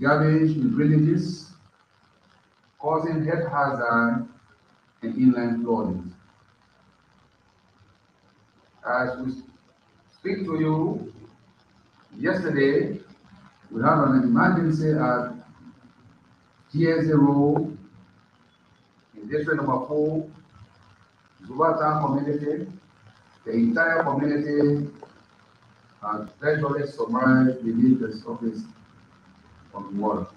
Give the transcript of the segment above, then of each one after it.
garbage in villages, causing health hazard and inland flooding. As we speak to you, yesterday we had an emergency at TS0 in district number 4, Zubatan community. The entire community has virtually submerged beneath the surface of the water,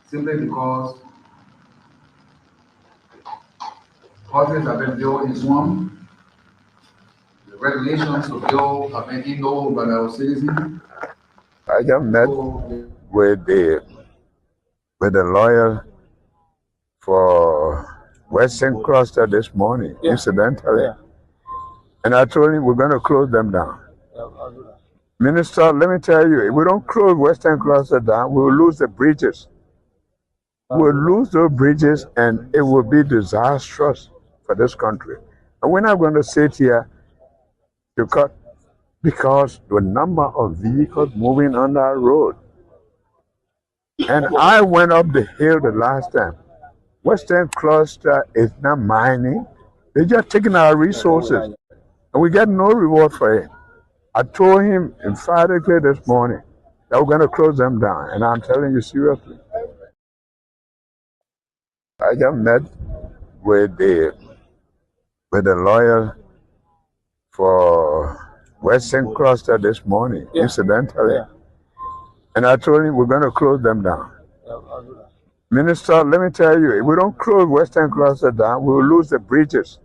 simply because houses have been built in swamp. The regulations to build have been ignored by our citizens. I just met So with the lawyer for Western Cluster this morning, incidentally, and I told him we're going to close them down. Minister, let me tell you, if we don't close Western Cluster down, we'll lose the bridges. We'll lose those bridges, and it will be disastrous for this country. And we're not going to sit here to cut because the number of vehicles moving on that road. And I went up the hill the last time. Western Cluster is not mining. They're just taking our resources, and we get no reward for it. I told him emphatically this morning that we're going to close them down, and I'm telling you seriously. I just met with the lawyer for Western Cluster this morning, incidentally, and I told him we're going to close them down. Minister, let me tell you, if we don't close Western Cluster down, we'll lose the bridges.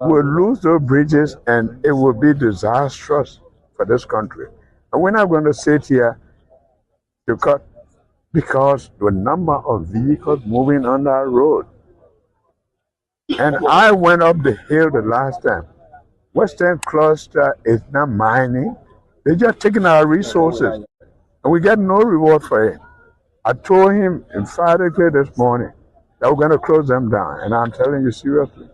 We'll lose those bridges, and it will be disastrous for this country. And we're not going to sit here to cut because the number of vehicles moving on that road. And I went up the hill the last time. Western Cluster is not mining. They're just taking our resources, and we get no reward for it. I told him emphatically this morning that we're going to close them down, and I'm telling you seriously.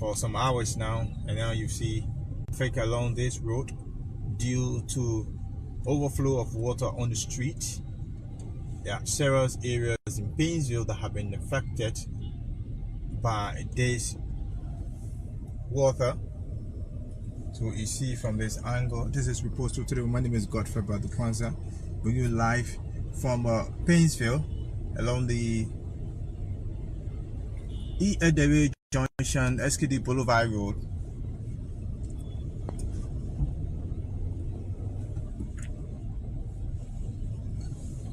for some hours now, and now you see traffic along this road due to overflow of water on the street. There are several areas in Painesville that have been affected by this water. So you see from this angle, this is Report to today. My name is Godfrey Badupanza, bringing you live from Painesville along the Edawe Junction SKD Boulevard Road.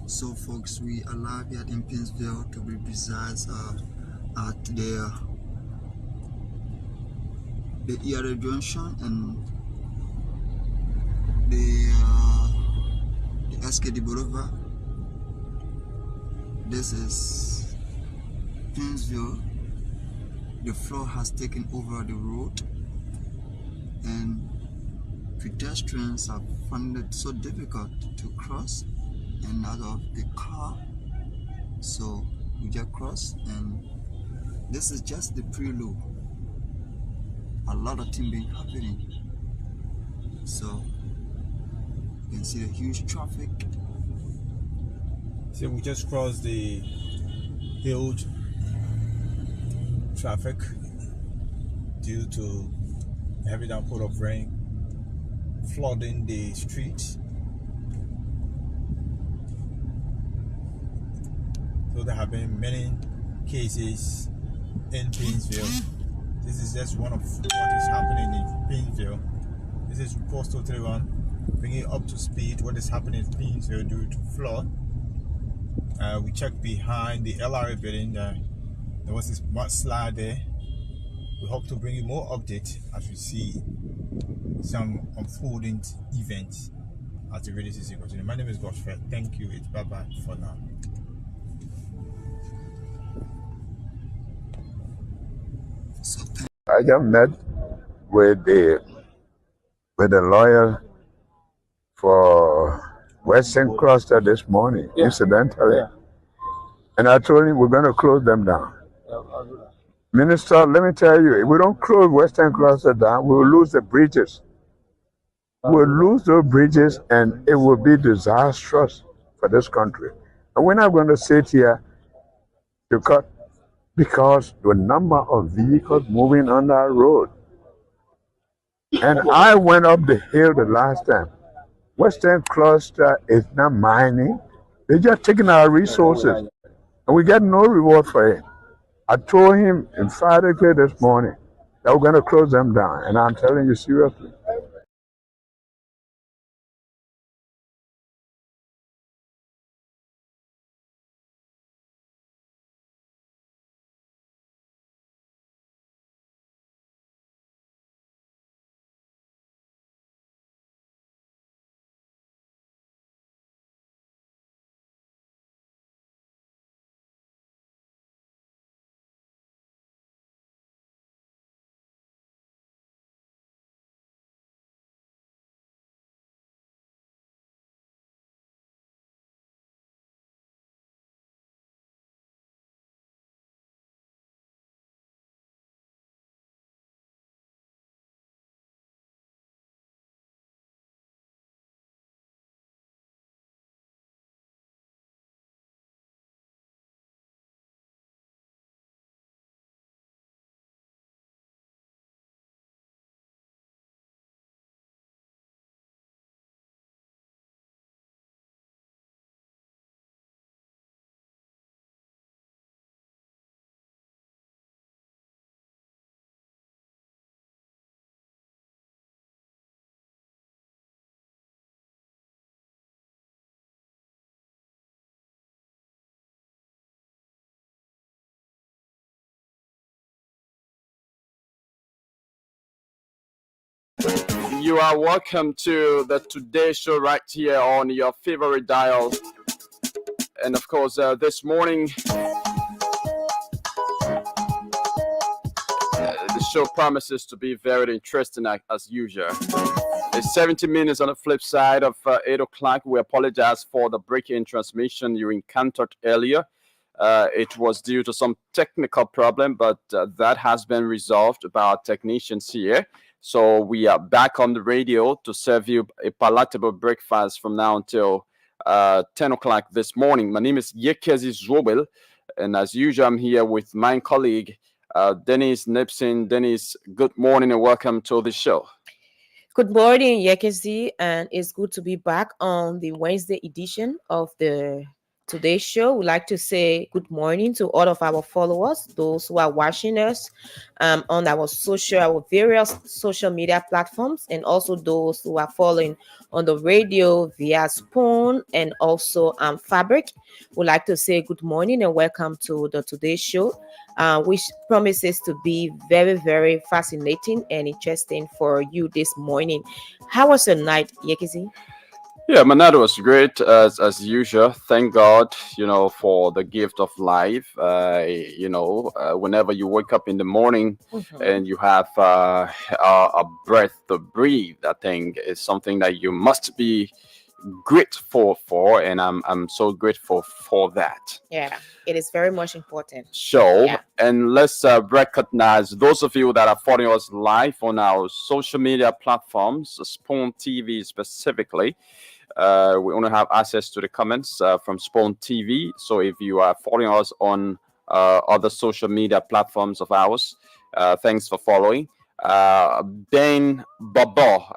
So folks, we are live here in Painesville, to be precise, at the Edawe Junction and the SKD Boulevard. This is Painesville. The flood has taken over the road, and pedestrians have found it so difficult to cross and out of the car. So we just crossed, and this is just the prelude. A lot of things been happening. So you can see the huge traffic. So we just crossed the huge traffic due to heavy downpour of rain flooding the streets. So there have been many cases in Painesville. This is just one of what is happening in Painesville. This is Report 231, bringing you up to speed what is happening in Painesville due to flood. We checked behind the LRA building. There was this mudslide there. We hope to bring you more updates as we see some unfolding events as the radio season continues. My name is Godfrey. Thank you. It's bye-bye for now. I just met with the lawyer for Western Cluster this morning, incidentally. And I told him we're going to close them down. Minister, let me tell you, if we don't close Western Cluster down, we will lose the bridges. We'll lose those bridges, and it will be disastrous for this country. And we're not going to sit here to cut, because the number of vehicles moving on that road. And I went up the hill the last time. Western Cluster is not mining. They're just taking our resources, and we get no reward for it. I told him emphatically this morning that we're going to close them down, and I'm telling you seriously. You are welcome to the Today Show right here on your favorite dial. And of course, this morning, the show promises to be very interesting as usual. It's 70 minutes on the flip side of 8 o'clock. We apologize for the break-in transmission you encountered earlier. It was due to some technical problem, but that has been resolved by our technicians here. So we are back on the radio to serve you a palatable breakfast from now until 10 o'clock this morning. My name is Yekezi Zobel, and as usual, I'm here with my colleague, Dennis Nipson. Dennis, good morning and welcome to the show. Good morning, Yekezi, and it's good to be back on the Wednesday edition of the Today's Show. We'd like to say good morning to all of our followers, those who are watching us on our various social media platforms, and also those who are following on the radio via Spoon and also Fabric. We'd like to say good morning and welcome to the Today's Show, which promises to be very, very fascinating and interesting for you this morning. How was your night, Yekezi? Yeah, my night was great as usual. Thank God, for the gift of life. Whenever you wake up in the morning and you have a breath to breathe, I think is something that you must be grateful for, and I'm so grateful for that. Yeah, it is very much important. And let's recognize those of you that are following us live on our social media platforms, Spoon TV specifically. We only have access to the comments from Spoon TV. So if you are following us on other social media platforms of ours, thanks for following. Ben Babo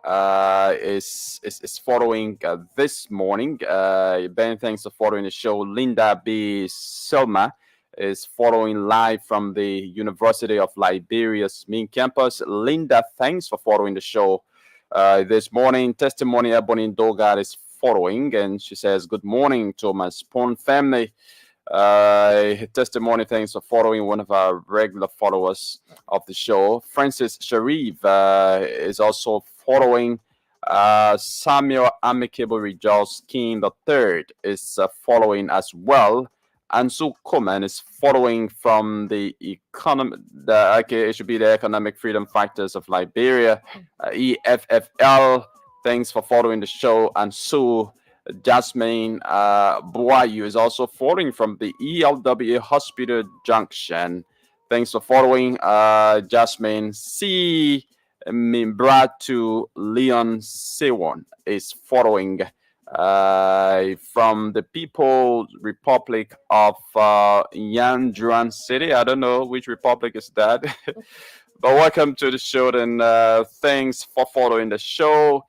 is following this morning. Ben, thanks for following the show. Linda B. Selma is following live from the University of Liberia's main campus. Linda, thanks for following the show this morning. Testimony Ebony Dogard is following, and she says, good morning to my Spoon family. Testimony, thanks for following, one of our regular followers of the show. Francis Sharif is also following. Samuel Amicable Rejoice King III is following as well. Ansu Koman is following from the it should be the Economic Freedom Fighters of Liberia. EFFL, thanks for following the show. Ansu Jasmine Buayu is also following from the ELWA Hospital Junction. Thanks for following, Jasmine. C. Mimbratu Leon Sewon is following from the People's Republic of Yandran City. I don't know which republic is that. But welcome to the show, and thanks for following the show.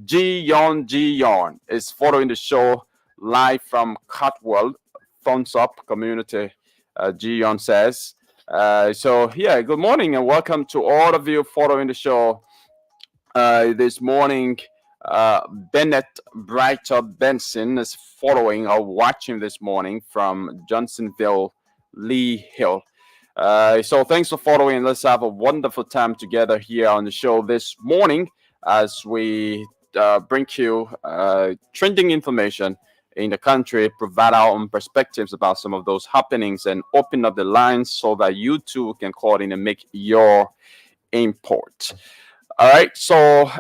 Ji Yon is following the show live from Cutwell, Thumbs Up Community. Ji Yon says. Good morning and welcome to all of you following the show this morning. Bennett Brighter Benson is following or watching this morning from Johnsonville, Lee Hill. So thanks for following. Let's have a wonderful time together here on the show this morning as we bring you trending information in the country, provide our own perspectives about some of those happenings, and open up the lines so that you too can call in and make your import. All right. So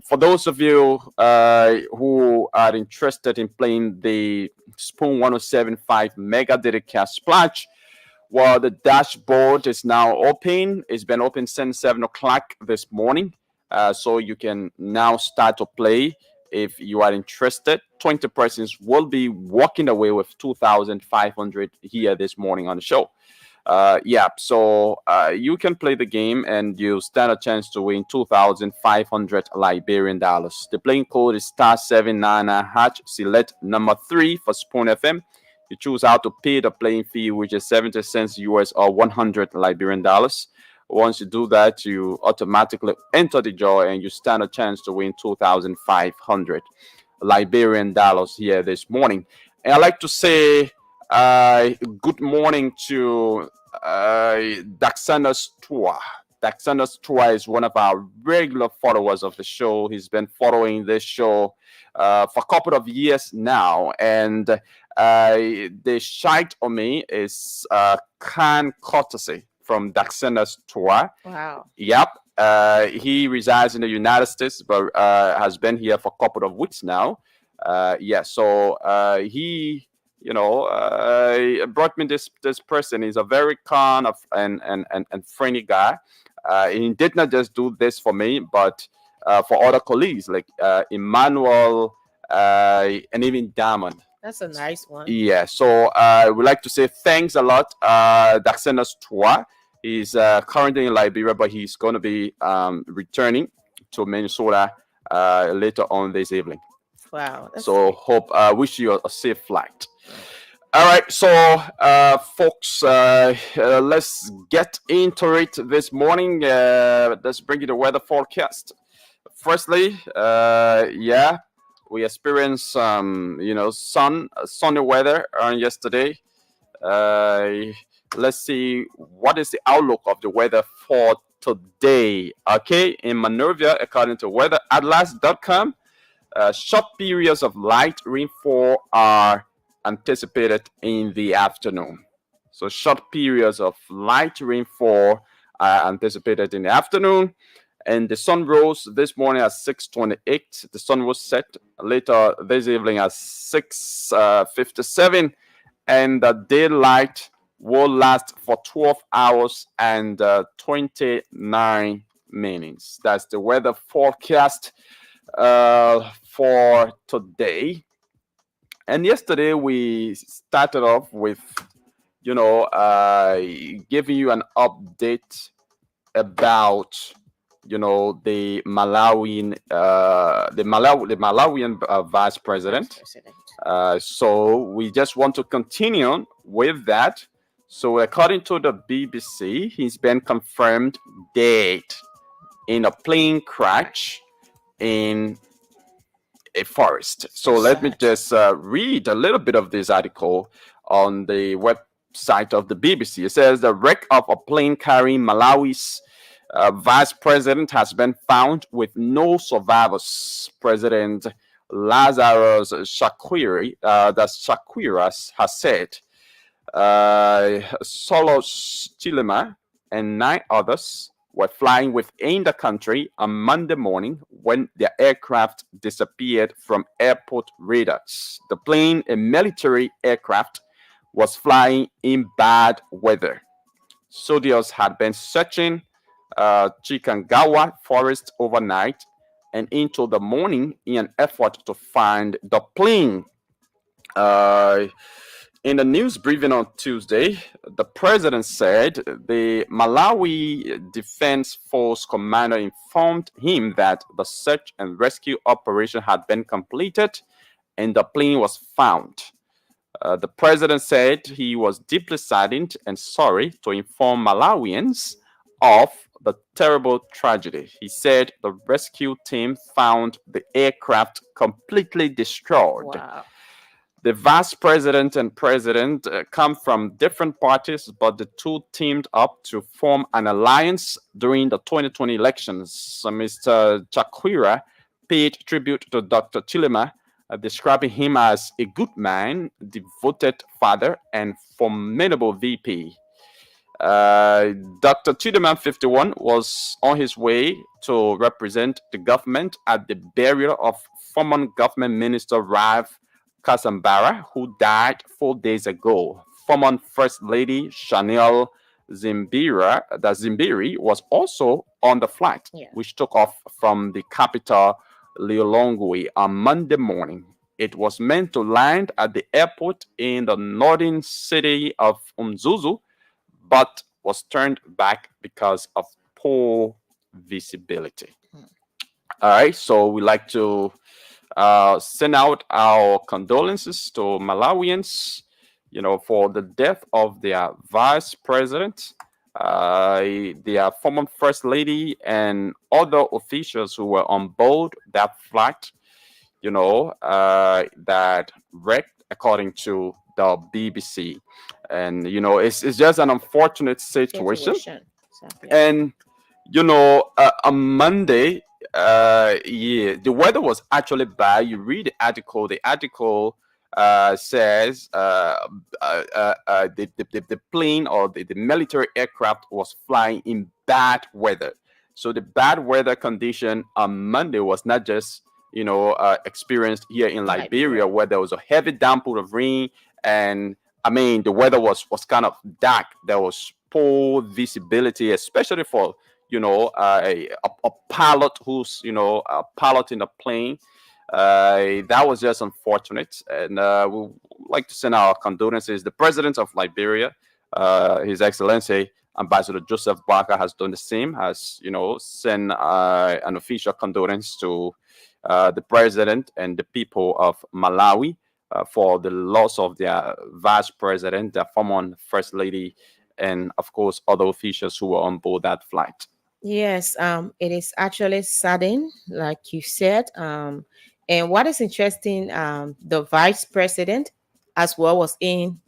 for those of you who are interested in playing the Spoon 107.5 Mega Dedicast Splash, well, the dashboard is now open. It's been open since 7 o'clock this morning. So you can now start to play if you are interested. 20 persons will be walking away with 2,500 here this morning on the show. So you can play the game and you stand a chance to win 2,500 Liberian dollars. The playing code is *799#. Select number 3 for Spoon FM. You choose how to pay the playing fee, which is 70 cents US or 100 Liberian dollars. Once you do that, you automatically enter the draw and you stand a chance to win 2,500 Liberian dollars here this morning. And I'd like to say good morning to Daxana Stua. Daxana Stua is one of our regular followers of the show. He's been following this show for a couple of years now. And the shout on me is kind courtesy from Daxana Stua. Wow. Yep. He resides in the United States, but has been here for a couple of weeks now. So he brought me this person. Is a very calm and friendly guy. He did not just do this for me, but for other colleagues like Emmanuel and even Diamond. That's a nice one. Yeah, so I would like to say thanks a lot, Daxenas Tua. He's currently in Liberia, but he's going to be returning to Minnesota later on this evening. Wow. So hope wish you a safe flight. All right, so folks, let's get into it this morning. Let's bring you the weather forecast. Firstly, we experienced sunny weather yesterday. Let's see what is the outlook of the weather for today. Okay, in Monrovia, according to weatheratlas.com, short periods of light rainfall are anticipated in the afternoon. So short periods of light rainfall are anticipated in the afternoon. And the sun rose this morning at 6:28. The sun was set later this evening at 6:57. And the daylight will last for 12 hours and 29 minutes. That's the weather forecast for today. And yesterday we started off with, giving you an update about, the Malawian, vice president. So we just want to continue with that. So according to the BBC, he's been confirmed dead in a plane crash in a forest. So let me just read a little bit of this article on the website of the BBC. It says the wreck of a plane carrying Malawi's vice president has been found with no survivors. President Lazarus Chakwera, has said. Solos Chilema and 9 others were flying within the country on Monday morning when their aircraft disappeared from airport radars. The plane, a military aircraft, was flying in bad weather. Soldiers had been searching Chikangawa forest overnight and into the morning in an effort to find the plane. In the news briefing on Tuesday, the president said the Malawi Defense Force commander informed him that the search and rescue operation had been completed and the plane was found. The president said he was deeply saddened and sorry to inform Malawians of the terrible tragedy. He said the rescue team found the aircraft completely destroyed. Wow. The vice president and president come from different parties, but the two teamed up to form an alliance during the 2020 elections. So Mr. Chakwera paid tribute to Dr. Chilema, describing him as a good man, devoted father, and formidable VP. Dr. Chidema, 51, was on his way to represent the government at the burial of former government minister Rav Kasambara, who died 4 days ago. Former First Lady Chanel Zimbiri was also on the flight, which took off from the capital, Lilongwe, on Monday morning. It was meant to land at the airport in the northern city of Umzuzu, but was turned back because of poor visibility. All right, so we like to send out our condolences to Malawians, for the death of their vice president, their former first lady, and other officials who were on board that flight, that wrecked, according to the BBC. And, it's just an unfortunate situation. Exactly. And, on Monday, the weather was actually bad. You read the article. The article says the plane or the military aircraft was flying in bad weather. So the bad weather condition on Monday was not just experienced here in Liberia, where there was a heavy downpour of rain and I mean the weather was kind of dark. There was poor visibility, especially for a pilot who's piloting a plane. That was just unfortunate, and we would like to send our condolences. The president of Liberia, His Excellency Ambassador Joseph Barker, has done the same. Has sent an official condolence to the president and the people of Malawi for the loss of their vice president, their former first lady, and of course other officials who were on board that flight. Yes, it is actually sudden, like you said. And what is interesting, the vice president as well was in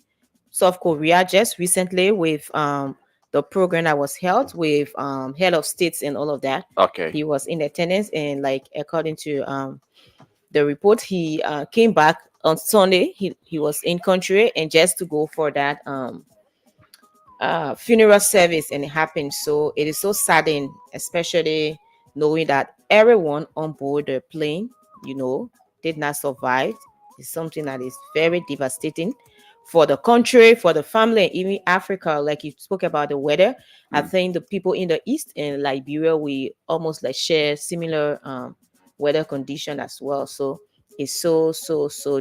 South Korea just recently with the program that was held with head of states and all of that. Okay. He was in attendance, and like according to the report, he came back on Sunday. He was in country and just to go for that funeral service, and it happened. So it is so saddening, especially knowing that everyone on board the plane, did not survive. It's something that is very devastating for the country, for the family, and even Africa. Like you spoke about the weather, I think the people in the east and Liberia, we almost like share similar weather condition as well. So it's so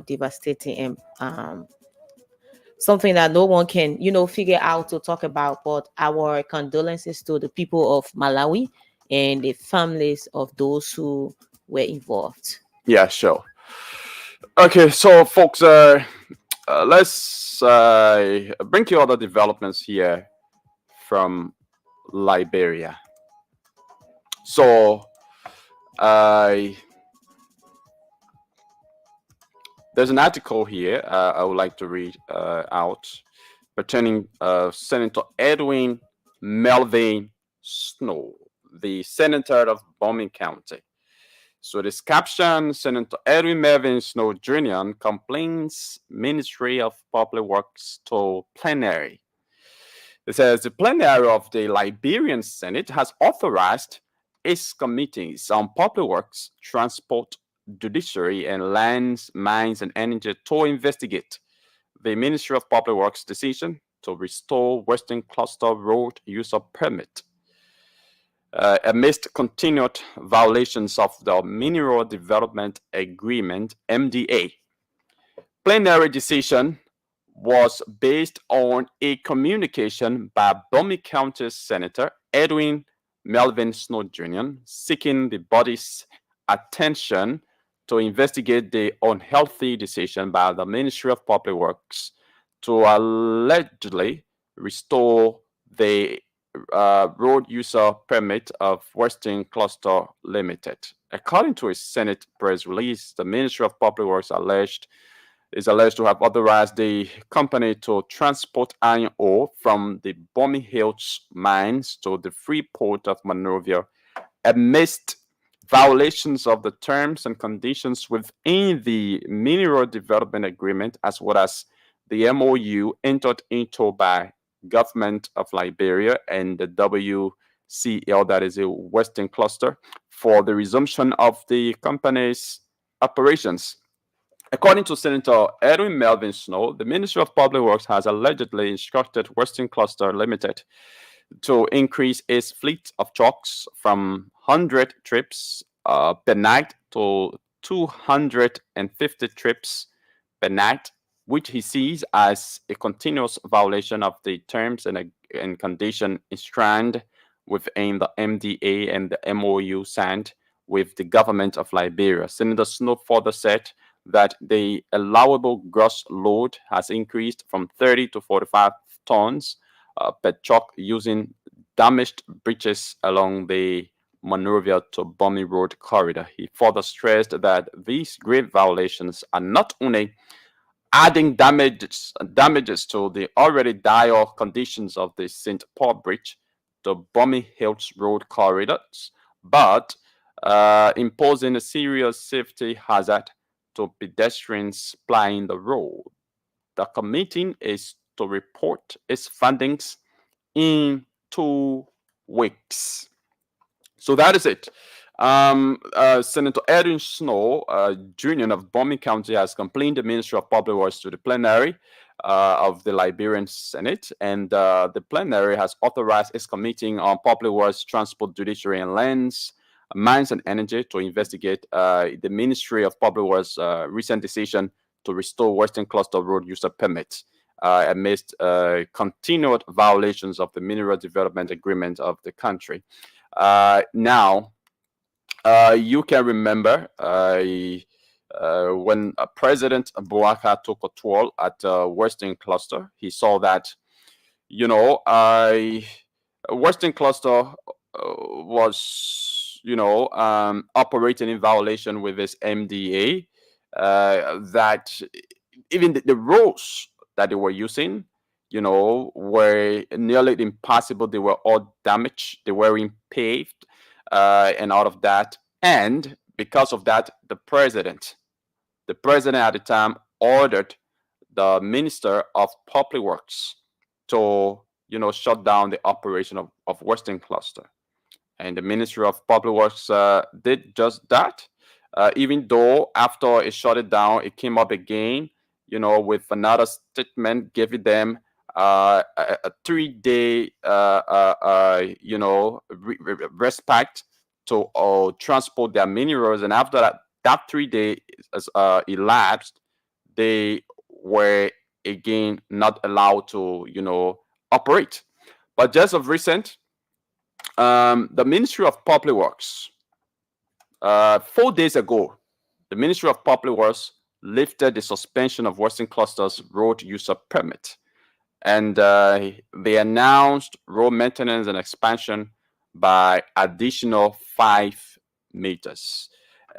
devastating, and something that no one can, figure out to talk about. But our condolences to the people of Malawi and the families of those who were involved. Yeah, sure. Okay, so folks, let's bring you other developments here from Liberia. So, there's an article here I would like to read out pertaining Senator Edwin Melvin Snow, the senator of Bombing County. So this caption: Senator Edwin Melvin Snow Jr. complains Ministry of Public Works to plenary. It says the plenary of the Liberian Senate has authorized its committees on public works, transport, judiciary, and lands, mines, and energy to investigate the Ministry of Public Works decision to restore Western Cluster Road user permit amidst continued violations of the Mineral Development Agreement (MDA). Plenary decision was based on a communication by Bomi County Senator Edwin Melvin Snow Jr. seeking the body's attention to investigate the unhealthy decision by the Ministry of Public Works to allegedly restore the road user permit of Western Cluster Limited. According to a Senate press release, the Ministry of Public Works is alleged to have authorized the company to transport iron ore from the Bomi Hills mines to the free port of Monrovia amidst violations of the terms and conditions within the Mineral Development Agreement, as well as the MOU entered into by government of Liberia and the WCL, that is a Western Cluster, for the resumption of the company's operations. According to Senator Edwin Melvin Snow, the Ministry of Public Works has allegedly instructed Western Cluster Limited to increase its fleet of trucks from 100 trips per night to 250 trips per night, which he sees as a continuous violation of the terms and condition enshrined within the MDA and the MOU signed with the government of Liberia. Senator Snow further said that the allowable gross load has increased from 30 to 45 tons per truck using damaged bridges along the Monrovia to Bomi Road corridor. He further stressed that these grave violations are not only adding damages to the already dire conditions of the St. Paul Bridge to Bomi Hills Road corridors, but imposing a serious safety hazard to pedestrians plying the road. The committee is to report its findings in 2 weeks. So that is it. Senator Edwin Snow, Jr. of Bombing County, has complained the Ministry of Public Works to the plenary of the Liberian Senate, and the plenary has authorized its Committee on Public Works, Transport, Judiciary, and Lands, Mines, and Energy to investigate the Ministry of Public Works' recent decision to restore Western Cluster Road user permits amidst continued violations of the Mineral Development Agreement of the country. Now, you can remember when President Bouaka took a tour at Western Cluster, he saw that, Western Cluster was, operating in violation with this MDA, that even the roads that they were using, were nearly impossible. They were all damaged. They weren't paved. And out of that, and because of that, the president at the time ordered the Minister of Public Works to, shut down the operation of Western Cluster. And the Ministry of Public Works did just that. Even though after it shut it down, it came up again, with another statement giving them a 3-day, respite to transport their minerals. And after that 3 days elapsed, they were again not allowed to, operate. But just of recent, the Ministry of Public Works, 4 days ago, the Ministry of Public Works lifted the suspension of Western Cluster's road user permit. And they announced road maintenance and expansion by additional 5 meters.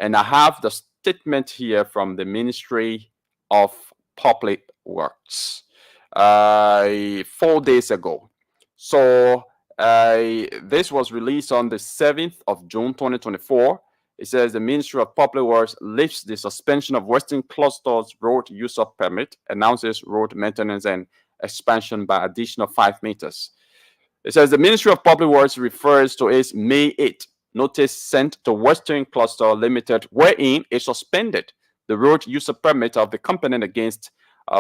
And I have the statement here from the Ministry of Public Works 4 days ago. So this was released on the 7th of June 2024. It says the Ministry of Public Works lifts the suspension of Western Cluster's road user permit, announces road maintenance and expansion by additional 5 meters. It says the Ministry of Public Works refers to its May 8 notice sent to Western Cluster Limited, wherein it suspended the road user permit of the company against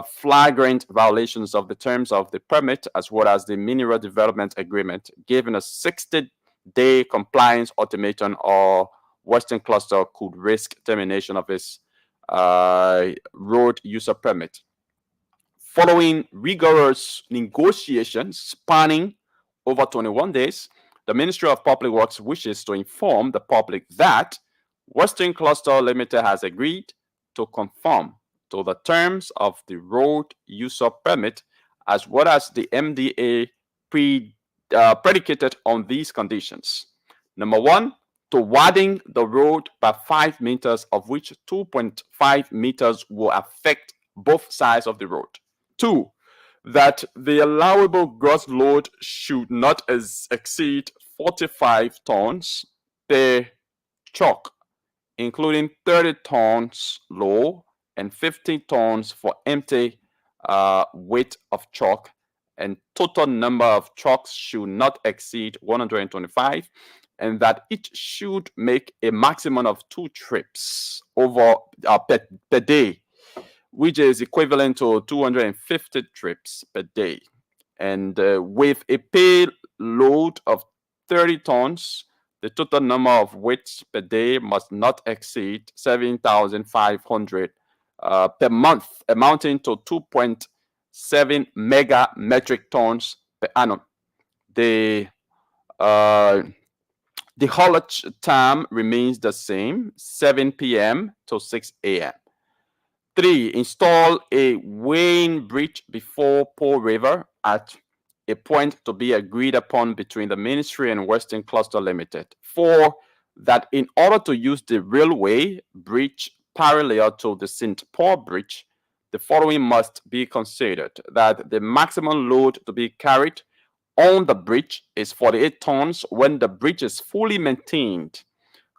flagrant violations of the terms of the permit, as well as the Mineral Development Agreement, given a 60-day compliance ultimatum, or Western Cluster could risk termination of its road user permit. Following rigorous negotiations spanning over 21 days, the Ministry of Public Works wishes to inform the public that Western Cluster Limited has agreed to conform to the terms of the road user permit, as well as the MDA predicated on these conditions. Number 1, to widen the road by 5 meters, of which 2.5 meters will affect both sides of the road. 2, that the allowable gross load should not exceed 45 tons per truck, including 30 tons load and 50 tons for empty weight of truck, and total number of trucks should not exceed 125, and that each should make a maximum of 2 trips over per day, which is equivalent to 250 trips per day. And with a payload of 30 tons, the total number of weights per day must not exceed 7,500 per month, amounting to 2.7 mega metric tons per annum. The haulage time remains the same, 7 p.m. to 6 a.m. 3, install a weighing bridge before Po River at a point to be agreed upon between the Ministry and Western Cluster Limited. 4, that in order to use the railway bridge parallel to the St. Paul Bridge, the following must be considered: that the maximum load to be carried on the bridge is 48 tons when the bridge is fully maintained.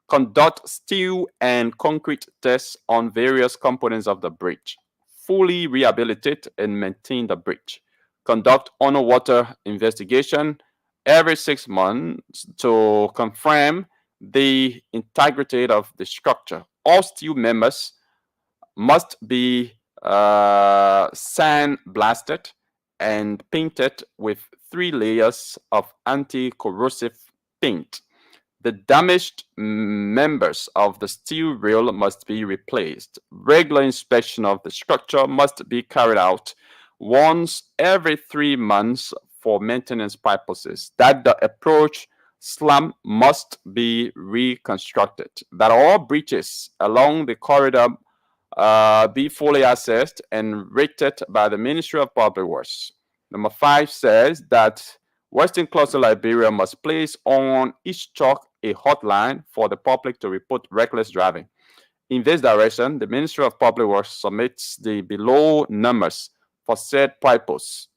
Conduct steel and concrete tests on various components of the bridge. Fully rehabilitate and maintain the bridge. Conduct underwater investigation every 6 months to confirm the integrity of the structure. All steel members must be sandblasted and painted with 3 layers of anti-corrosive paint. The damaged members of the steel rail must be replaced. Regular inspection of the structure must be carried out once every 3 months for maintenance purposes. That the approach slam must be reconstructed. That all breaches along the corridor be fully assessed and rated by the Ministry of Public Works. Number 5 says that Western Cluster Liberia must place on each truck a hotline for the public to report reckless driving. In this direction, the Ministry of Public Works submits the below numbers for said purpose.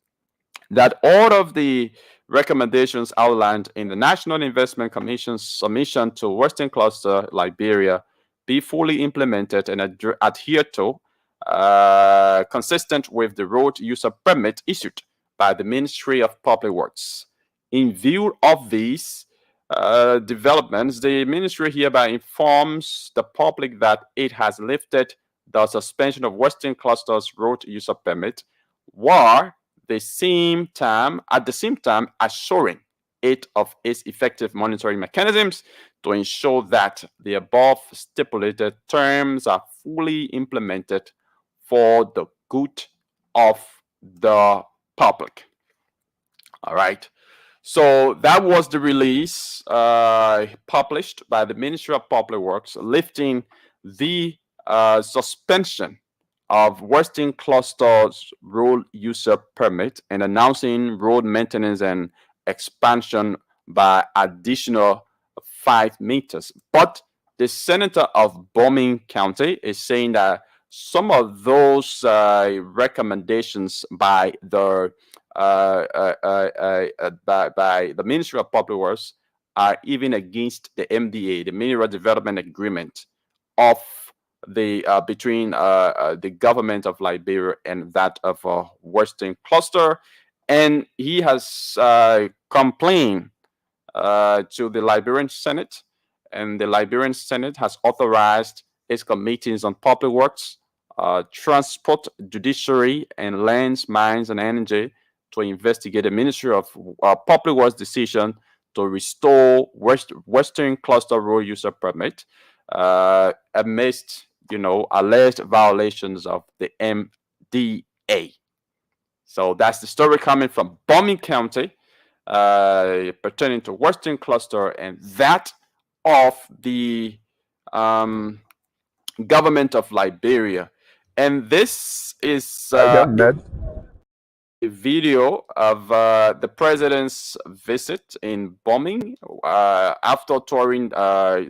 That all of the recommendations outlined in the National Investment Commission's submission to Western Cluster Liberia be fully implemented and adhered to, consistent with the road user permit issued by the Ministry of Public Works. In view of these developments, the ministry hereby informs the public that it has lifted the suspension of Western Cluster's road user permit, while at the same time assuring it of its effective monitoring mechanisms to ensure that the above stipulated terms are fully implemented for the good of the public. All right. So that was the release published by the Ministry of Public Works, lifting the suspension of Western Cluster's road user permit and announcing road maintenance and expansion by additional 5 meters. But the senator of Bombing County is saying that some of those recommendations by the Ministry of Public Works are even against the MDA, the Mineral Development Agreement of the between the government of Liberia and that of Western Cluster, and he has complained to the Liberian Senate, and the Liberian Senate has authorized its committees on public works, transport, judiciary, and lands, mines, and energy to investigate the Ministry of Public Works decision to restore Western Cluster road user permit amidst, alleged violations of the MDA. So that's the story coming from Bombing County pertaining to Western Cluster and that of the government of Liberia. And this is a video of the president's visit in Bombing after touring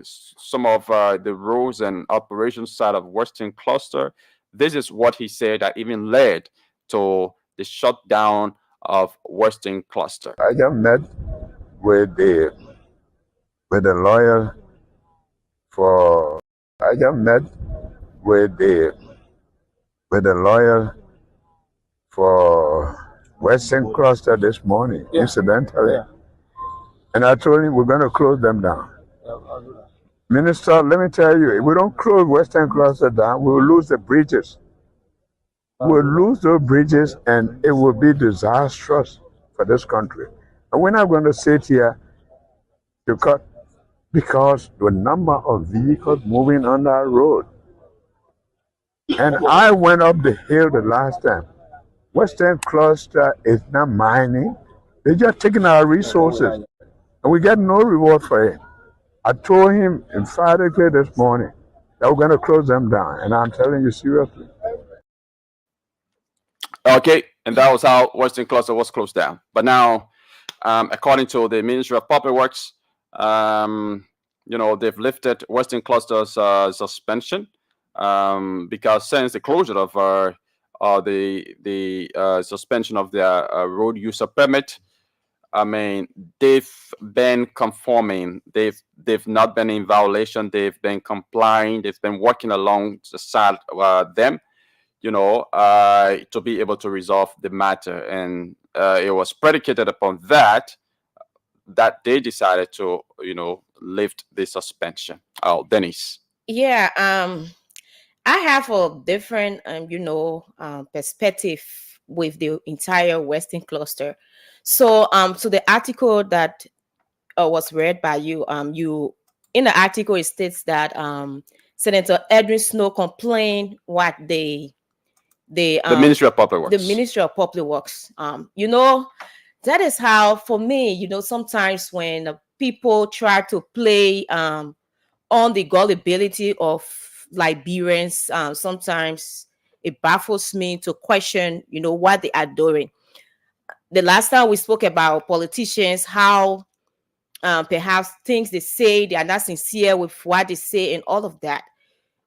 some of the roads and operations side of Western Cluster. This is what he said that even led to the shutdown of Western Cluster. I just met with the lawyer for. I just met with the lawyer for Western Cluster this morning, incidentally. Yeah. And I told him we're going to close them down. Minister, let me tell you, if we don't close Western Cluster down, we'll lose the bridges. We'll lose those bridges and it will be disastrous for this country. And we're not going to sit here to cut because the number of vehicles moving on that road. And I went up the hill the last time. Western Cluster is not mining. They're just taking our resources. And we get no reward for it. I told him emphatically this morning that we're going to close them down. And I'm telling you seriously. Okay, and that was how Western Cluster was closed down. But now, according to the Ministry of Public Works, they've lifted Western Cluster's suspension because since the closure of the suspension of their road user permit, I mean, they've been conforming. They've not been in violation. They've been complying. They've been working alongside them, to be able to resolve the matter. And it was predicated upon that they decided to, lift the suspension. Oh, Dennis. Yeah, I have a different, perspective with the entire Western cluster. So, to the article that was read by you, you in the article it states that Senator Edwin Snow complained what The Ministry of Public Works. the Ministry of Public Works. That is how, for me, sometimes when people try to play on the gullibility of Liberians, sometimes it baffles me to question, what they are doing. The last time we spoke about politicians, how perhaps things they say, they are not sincere with what they say and all of that.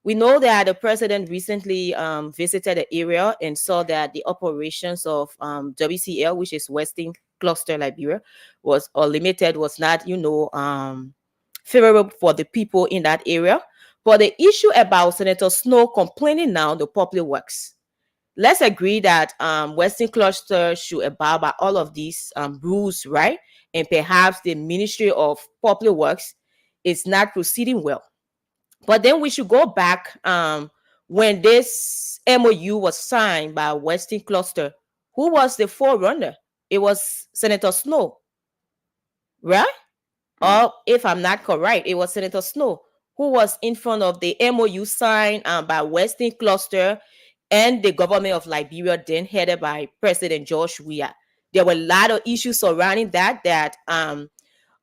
We know that the president recently visited the area and saw that the operations of WCL, which is Western Cluster Liberia, was not, favorable for the people in that area. But the issue about Senator Snow complaining now, the public works. Let's agree that Western Cluster should abide by all of these rules, right? And perhaps the Ministry of Public Works is not proceeding well. But then we should go back when this MOU was signed by Western Cluster. Who was the forerunner? It was Senator Snow, right? Or if I'm not correct, it was Senator Snow who was in front of the MOU signed by Western Cluster and the government of Liberia, then headed by President George Weah. There were a lot of issues surrounding that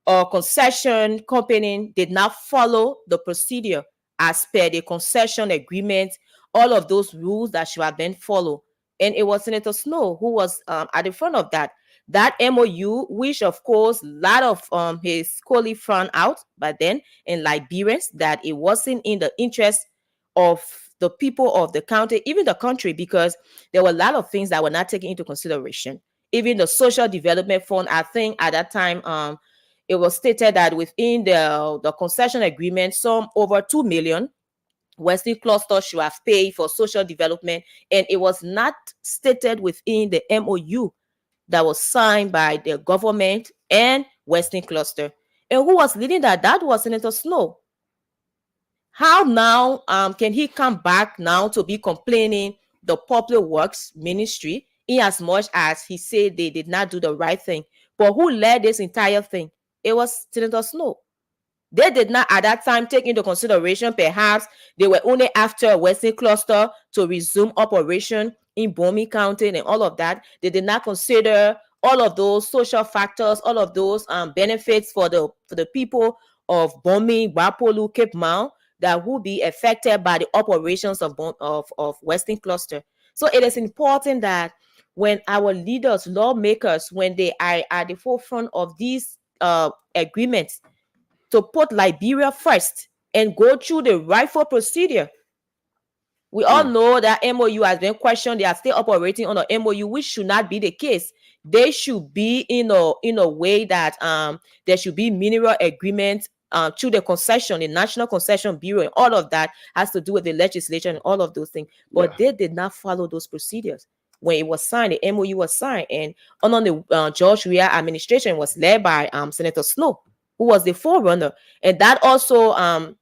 our concession company did not follow the procedure as per the concession agreement, all of those rules that should have been followed. And it was Senator Snow who was at the front of that MOU, which of course a lot of his colleagues found out, but then in Liberians that it wasn't in the interest of the people of the county, even the country, because there were a lot of things that were not taken into consideration. Even the social development fund, I think at that time, it was stated that within the concession agreement, some over 2 million Western Cluster should have paid for social development, and it was not stated within the MOU that was signed by the government and Western Cluster. And who was leading that? That was Senator Snow. How now can he come back now to be complaining the Public Works Ministry, in as much as he said they did not do the right thing? But who led this entire thing? It was Senator Snow. They did not at that time take into consideration perhaps they were only after Western Cluster to resume operation in Bomi County and all of that. They did not consider all of those social factors, all of those benefits for the people of Bomi, Bapolu, Cape Mount that would be affected by the operations of Western Cluster. So it is important that when our leaders, lawmakers, when they are at the forefront of these agreements, to put Liberia first and go through the rightful procedure. We all know that MOU has been questioned. They are still operating on the MOU, which should not be the case. They should be in a way that there should be mineral agreements through the concession, the National Concession Bureau, and all of that has to do with the legislation and all of those things. But they did not follow those procedures. When it was signed, the MOU was signed, and under the George Weah administration was led by Senator Snow, who was the forerunner, and that also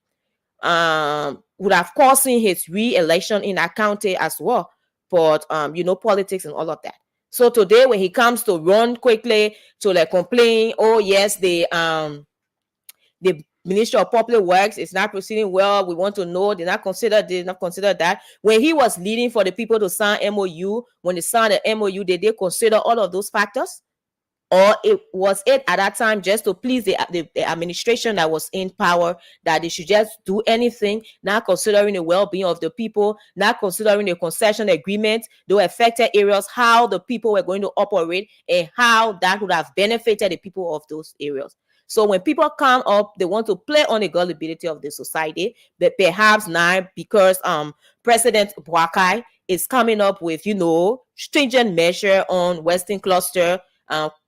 would have caused his re-election in that county as well. But politics and all of that. So today, when he comes to run quickly to complain, oh yes, the Ministry of Public Works is not proceeding well. We want to know. Did not consider that. When he was leading for the people to sign MOU, when they signed the MOU, did they consider all of those factors? Or it was at that time just to please the administration that was in power, that they should just do anything, not considering the well-being of the people, not considering the concession agreement, the affected areas, how the people were going to operate, and how that would have benefited the people of those areas. So when people come up, they want to play on the gullibility of the society, but perhaps now because President Boakai is coming up with stringent measure on Western Cluster,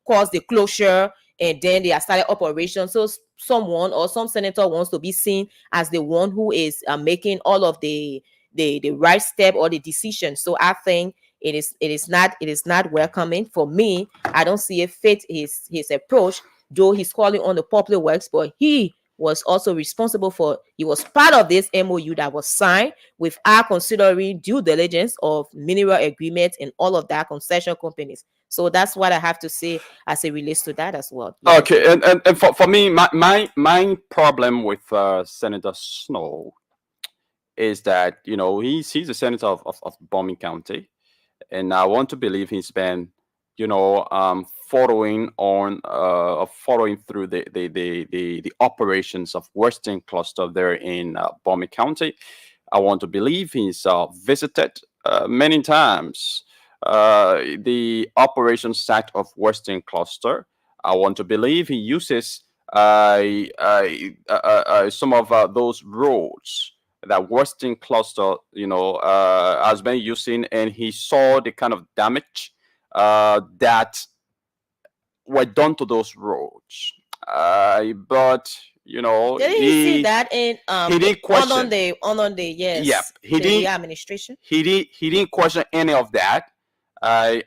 cause the closure, and then they have started operations. So someone or some senator wants to be seen as the one who is making all of the right step or the decision. So I think it is not welcoming. For me, I don't see it fit his approach, though he's calling on the Public Works, but he was also responsible for, he was part of this MOU that was signed without considering due diligence of mineral agreements and all of that concession companies. So that's what I have to say as it relates to that as well. Yes. Okay, and for me, my problem with Senator Snow is that, you know, he's a senator of Bombing County, and I want to believe he's been, you know, following through the operations of Western Cluster there in Bombing County. I want to believe he's visited many times the operation site of Western Cluster. I want to believe he uses some of those roads that Western Cluster, you know, has been using, and he saw the kind of damage that were done to those roads. But you know, Didn't you see that in he didn't question on the yes, yeah, he the didn't administration? he didn't question any of that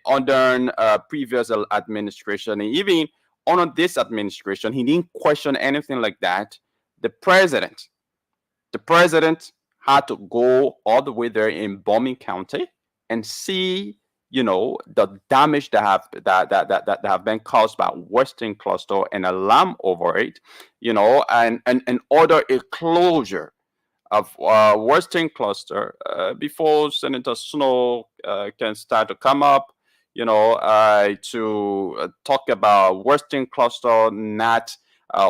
under previous administration, and even under this administration, he didn't question anything like that. The president had to go all the way there in Bombing County and see, you know, the damage that have been caused by Western Cluster and alarm over it, you know, and order a closure of Western Cluster before Senator Snow can start to come up, you know, to talk about Western Cluster not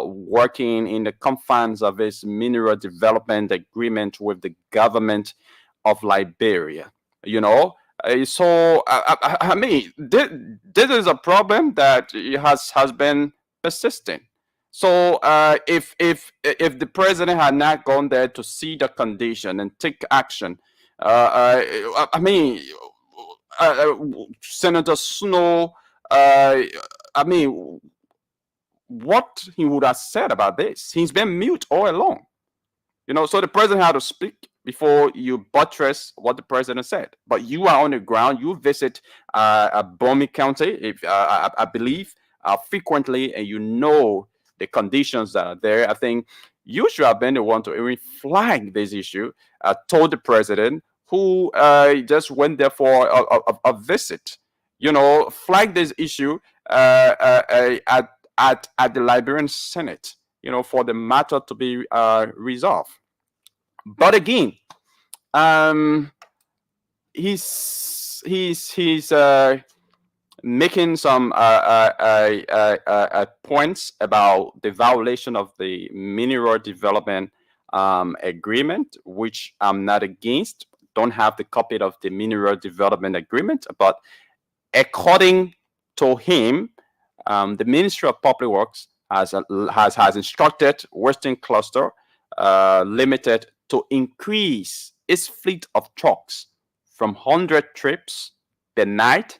working in the confines of its mineral development agreement with the government of Liberia. You know, so I mean, this is a problem that has been persisting. So if the president had not gone there to see the condition and take action, I mean, Senator Snow, I mean, what he would have said about this? He's been mute all along, you know. So the president had to speak before you buttress what the president said. But you are on the ground. You visit Bombing County, if I believe, frequently, and you know the conditions that are there. I think you should have been the one to even flag this issue, told the president, who just went there for a visit, you know, flag this issue at the Liberian Senate, you know, for the matter to be resolved. But again, he's making some points about the violation of the mineral development agreement, which I'm not against. Don't have the copy of the mineral development agreement, but according to him, the Ministry of Public Works has instructed Western Cluster Limited to increase its fleet of trucks from 100 trips per night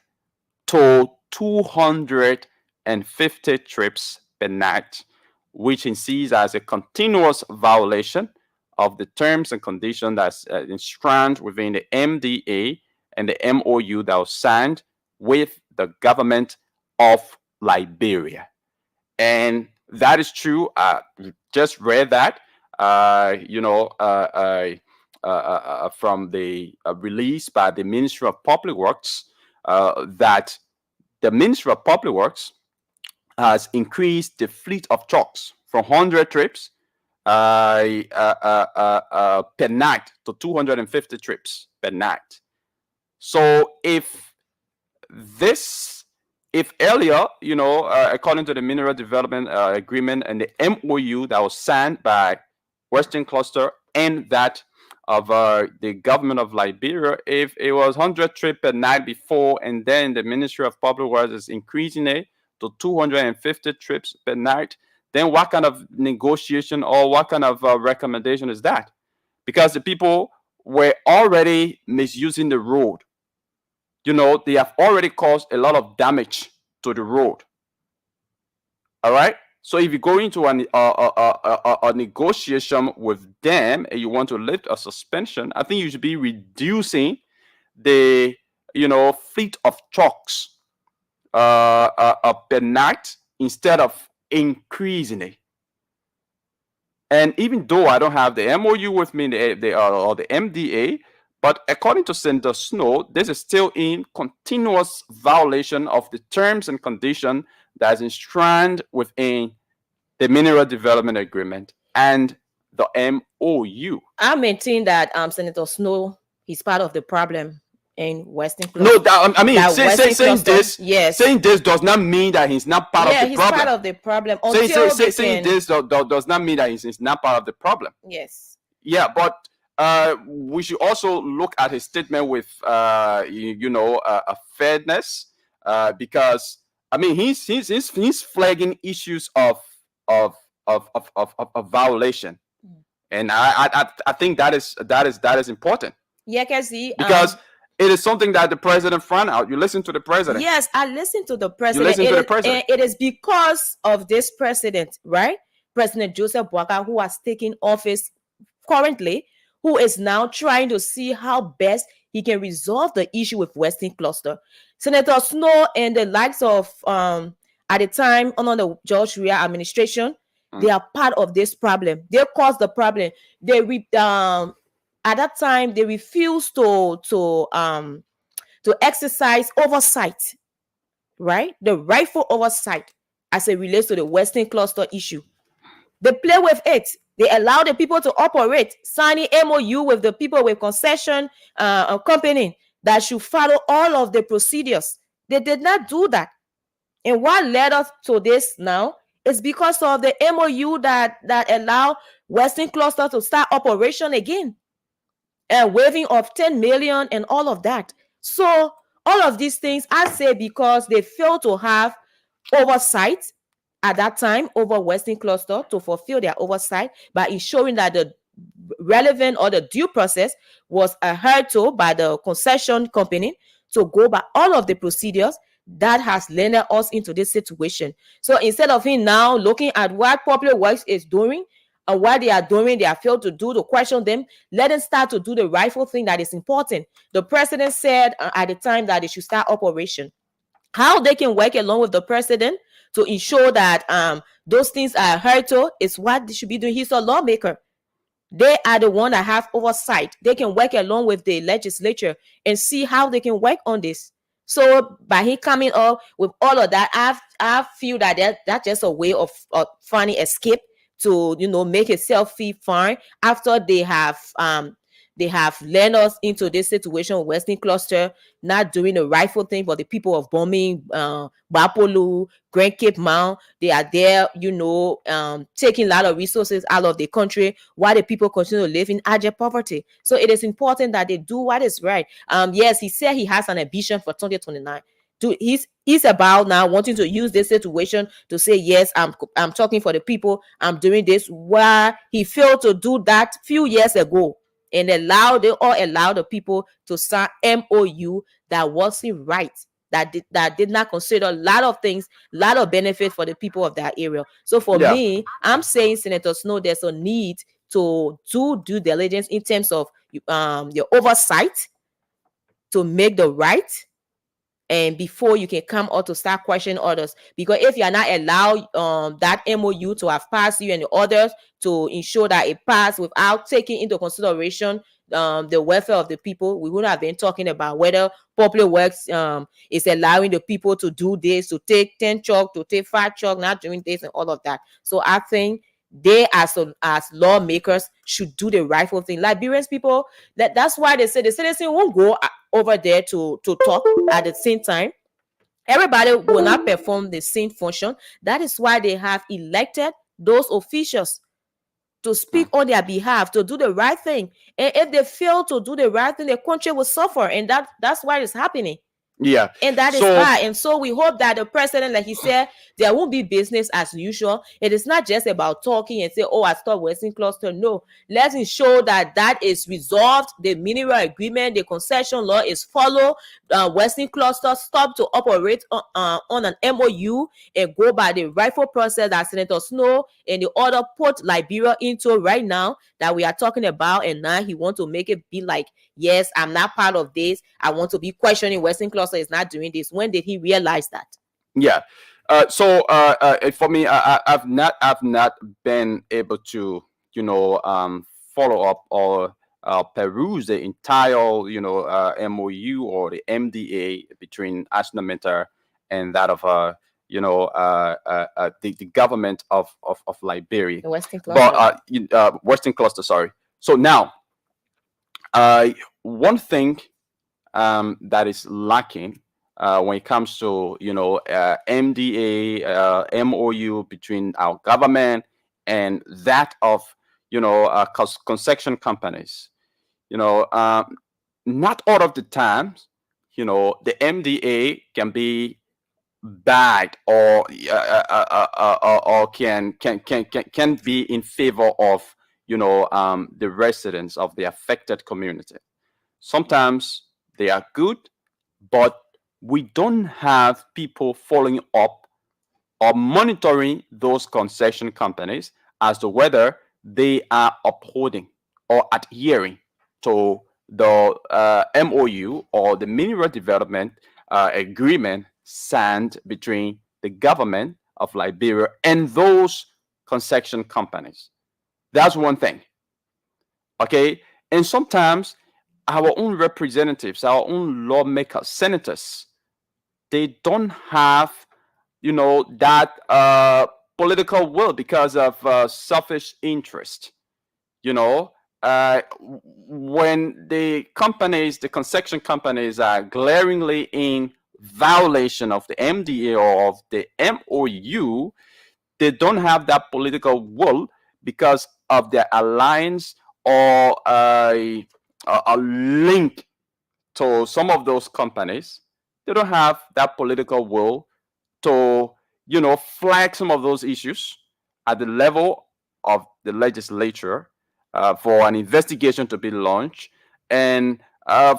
to 250 trips per night, which he sees as a continuous violation of the terms and conditions that's enshrined within the MDA and the MOU that was signed with the government of Liberia. And that is true. I just read that, from the release by the Ministry of Public Works, that the Ministry of Public Works has increased the fleet of trucks from 100 trips per night to 250 trips per night. So if earlier, you know, according to the Mineral Development Agreement and the MOU that was signed by Western Cluster and that of the government of Liberia, if it was 100 trips per night before, and then the Ministry of Public Works is increasing it to 250 trips per night, then what kind of negotiation or what kind of recommendation is that? Because the people were already misusing the road. You know, they have already caused a lot of damage to the road. All right. So if you go into a negotiation with them and you want to lift a suspension, I think you should be reducing the, you know, fleet of trucks per night instead of increasing it. And even though I don't have the MOU with me, or the MDA, but according to Senator Snow, this is still in continuous violation of the terms and conditions that is enshrined within the Mineral Development Agreement and the MOU. I maintain that Senator Snow is part of the problem in Western No, Cluster. I mean, That Western saying Cluster, this, yes. saying this does not mean that he's not part of the he's problem. part of the problem until Saying this does not mean that he's not part of the problem. Yes. Yeah, but we should also look at his statement with a fairness, because I mean he's flagging issues of violation, and I think that is important. Yeah, Cassie, because it is something that the president found out. You listen to the president. Yes, I listen to the president. You listen to the president. It is because of this president, right? President Joseph Boakai, who has taken office currently, who is now trying to see how best he can resolve the issue with Western Cluster. Senator Snow and the likes of at the time under the George Weah administration, they are part of this problem. They caused the problem. At that time, they refused to exercise oversight, right? The rightful oversight as it relates to the Western Cluster issue. They play with it. They allow the people to operate, signing MOU with the people with concession company that should follow all of the procedures. They did not do that. And what led us to this now is because of the MOU that allow Western Cluster to start operation again, and waiving of 10 million and all of that. So all of these things, I say, because they failed to have oversight at that time over Western Cluster to fulfill their oversight by ensuring that the relevant or the due process was adhered to by the concession company to go by all of the procedures that has landed us into this situation. So instead of him now looking at what Popular Works is doing, and what they are doing, they are failed to do, to question them, let them start to do the rightful thing that is important. The president said at the time that they should start operation. How they can work along with the president to ensure that those things are adhered to is what they should be doing. He's a lawmaker. They are the one that have oversight. They can work along with the legislature and see how they can work on this. So by him coming up with all of that, I feel that that's just a way of finding escape to make itself feel fine after they have led us into this situation with Western Cluster not doing the rightful thing for the people of Bombing, Bapolu, Grand Cape Mount. They are there, taking a lot of resources out of the country while the people continue to live in abject poverty. So it is important that they do what is right. Yes, he said he has an ambition for 2029. He's about now wanting to use this situation to say, yes, I'm talking for the people, I'm doing this, while he failed to do that few years ago and allow the people to sign MOU that wasn't right, that did not consider a lot of things, a lot of benefit for the people of that area. So for me, I'm saying, Senator Snow, there's a need to do due diligence in terms of your oversight to make the right, and before you can come out to start questioning others. Because if you are not allowed that MOU to have passed, you and the others to ensure that it passed without taking into consideration the welfare of the people, we would have been talking about whether Popular Works is allowing the people to do this, to take 10 chalk, to take 5 chalk, not doing this and all of that. So I think they as lawmakers should do the rightful thing. Liberians people, that's why they say the citizen won't go over there to talk at the same time. Everybody will not perform the same function. That is why they have elected those officials to speak on their behalf, to do the right thing. And if they fail to do the right thing, the country will suffer. And that's why it's happening. Yeah. And that is bad. And so we hope that the president, like he said, there won't be business as usual. It is not just about talking and say, oh, I stopped Western Cluster. No, let's ensure that is resolved. The mineral agreement, the concession law is followed. Western Cluster stop to operate on an MOU and go by the rightful process that Senator Snow and the other put Liberia into right now that we are talking about. And now he wants to make it be like, yes, I'm not part of this. I want to be questioning Western Cluster is not doing this. When did he realize that? Yeah. So for me, I've not been able to follow up or peruse the entire, MOU or the MDA between ArcelorMittal and that of, the government of Liberia. The Western Cluster. But Western Cluster, sorry. So now, one thing that is lacking when it comes to MDA MOU between our government and that of concession companies. Not all of the times, the MDA can be bad or can be in favor of the residents of the affected community. Sometimes they are good, but we don't have people following up or monitoring those concession companies as to whether they are upholding or adhering to the MOU or the mineral development agreement signed between the government of Liberia and those concession companies. That's one thing. Okay. And sometimes our own representatives, our own lawmakers, senators, they don't have, that political will because of selfish interest. When the concession companies are glaringly in violation of the MDA or of the MOU, they don't have that political will because of their alliance or a link to some of those companies. They don't have that political will to, flag some of those issues at the level of the legislature for an investigation to be launched and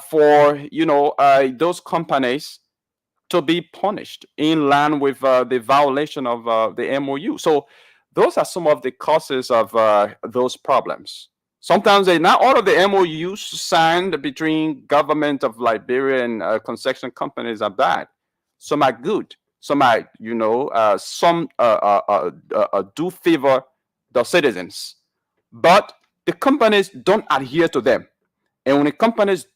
for, those companies to be punished in line with the violation of the MOU. So those are some of the causes of those problems. Sometimes not all of the MOUs signed between government of Liberia and concession companies are bad. Some are good. Some are, some do favor the citizens. But the companies don't adhere to them. And when the companies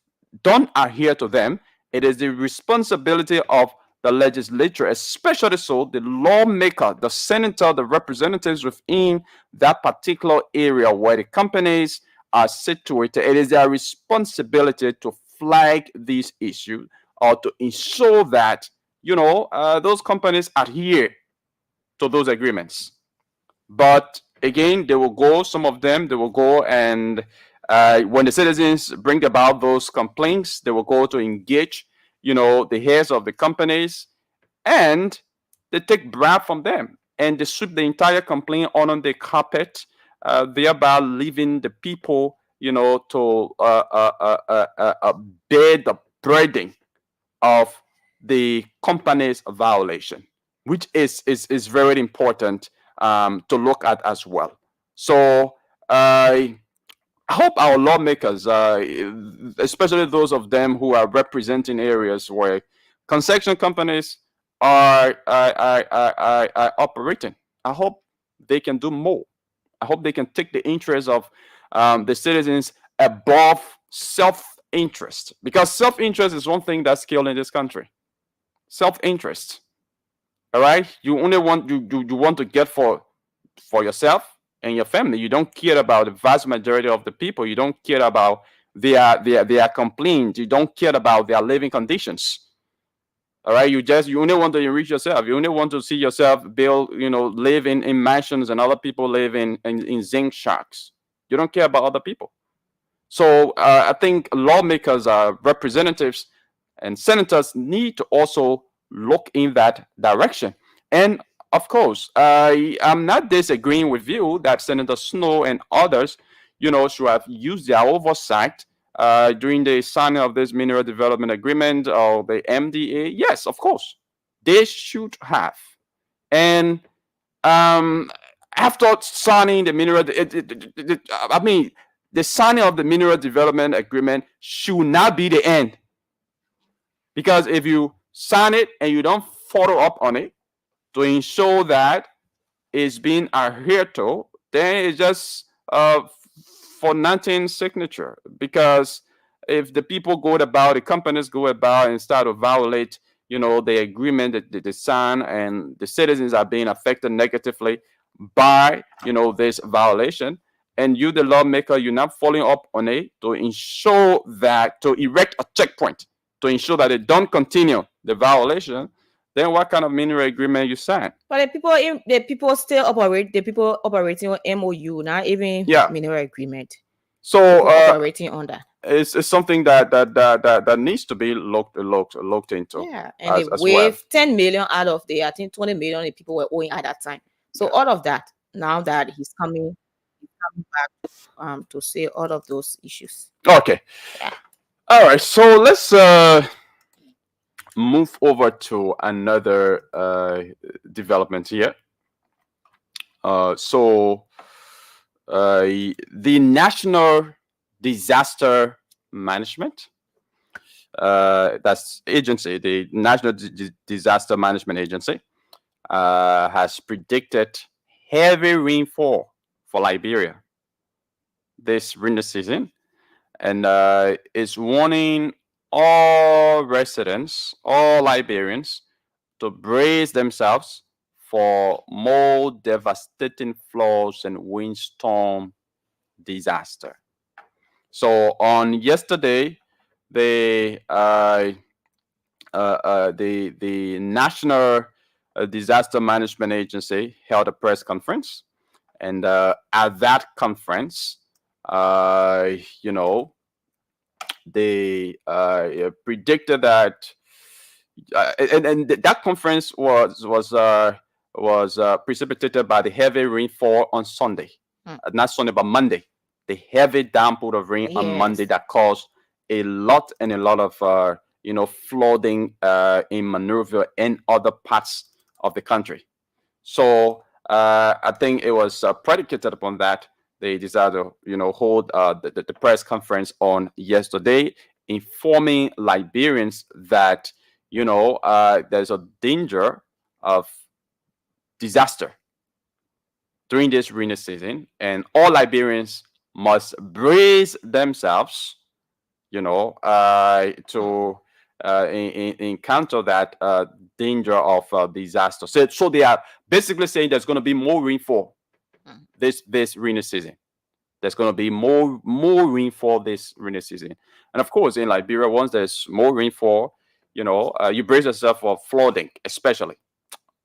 don't adhere to them, it is the responsibility of the legislature, especially so the lawmaker, the senator, the representatives within that particular area where the companies are situated. It is their responsibility to flag these issues or to ensure that, those companies adhere to those agreements. But again, some of them will go and when the citizens bring about those complaints, they will go to engage, the heads of the companies, and they take bribe from them and they sweep the entire complaint on the carpet, thereby leaving the people, to bear the burden of the company's violation, which is very important to look at as well. So I hope our lawmakers, especially those of them who are representing areas where concession companies are operating, I hope they can do more. I hope they can take the interest of the citizens above self-interest, because self-interest is one thing that's killed in this country. Self-interest. All right, you only want you want to get for yourself and your family. You don't care about the vast majority of the people. You don't care about their complaints. You don't care about their living conditions. All right, you only want to enrich yourself. You only want to see yourself live in mansions and other people live in zinc shacks. You don't care about other people. So I think lawmakers, representatives, and senators need to also look in that direction. And of course, I am not disagreeing with you that Senator Snow and others, should have used their oversight during the signing of this mineral development agreement or the MDA. Yes, of course, they should have. And after signing the mineral, the signing of the mineral development agreement should not be the end. Because if you sign it and you don't follow up on it to ensure that it's being adhered to, then it's just for non-signature, because if the people go about, the companies go about and start to violate, the agreement that they sign, and the citizens are being affected negatively by, this violation, and you, the lawmaker, you're not following up on it to ensure that, to erect a checkpoint to ensure that they don't continue the violation, then what kind of mineral agreement you sign? But the people still operate. The people operating on MOU, not even mineral agreement. So operating on that. It's something that needs to be looked into. Yeah, and they waived 10 million out of the, I think 20 million the people were owing at that time. So all of that, now that he's coming back to say all of those issues. Okay. Yeah. All right. So let's move over to another development here. The National Disaster Management, that's agency, the National Disaster Management Agency, has predicted heavy rainfall for Liberia this rainy season, and is warning all residents, all Liberians, to brace themselves for more devastating floods and windstorm disaster. So on yesterday, the National Disaster Management Agency held a press conference, and at that conference, they predicted that, and that conference was precipitated by the heavy rainfall on Sunday, not Sunday but Monday. The heavy downpour of rain on Monday that caused a lot of flooding in Monrovia and other parts of the country. So I think it was predicated upon that they decided to hold the press conference on yesterday, informing Liberians that there's a danger of disaster during this rainy season, and all Liberians must brace themselves, to encounter that danger of disaster. So they are basically saying there's going to be more rainfall this rainy season. There's going to be more rainfall this rainy season, and of course, in Liberia, once there's more rainfall, you brace yourself for flooding, especially.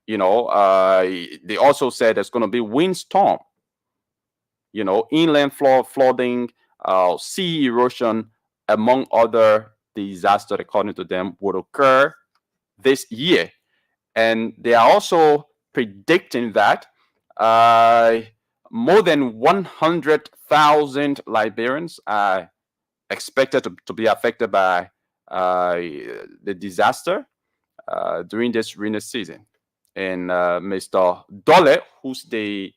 They also said there's going to be windstorm. Inland flooding, sea erosion, among other disasters, according to them, would occur this year. And they are also predicting that more than 100,000 Liberians are expected to be affected by the disaster during this rainy season. And Mr. Dole, who's the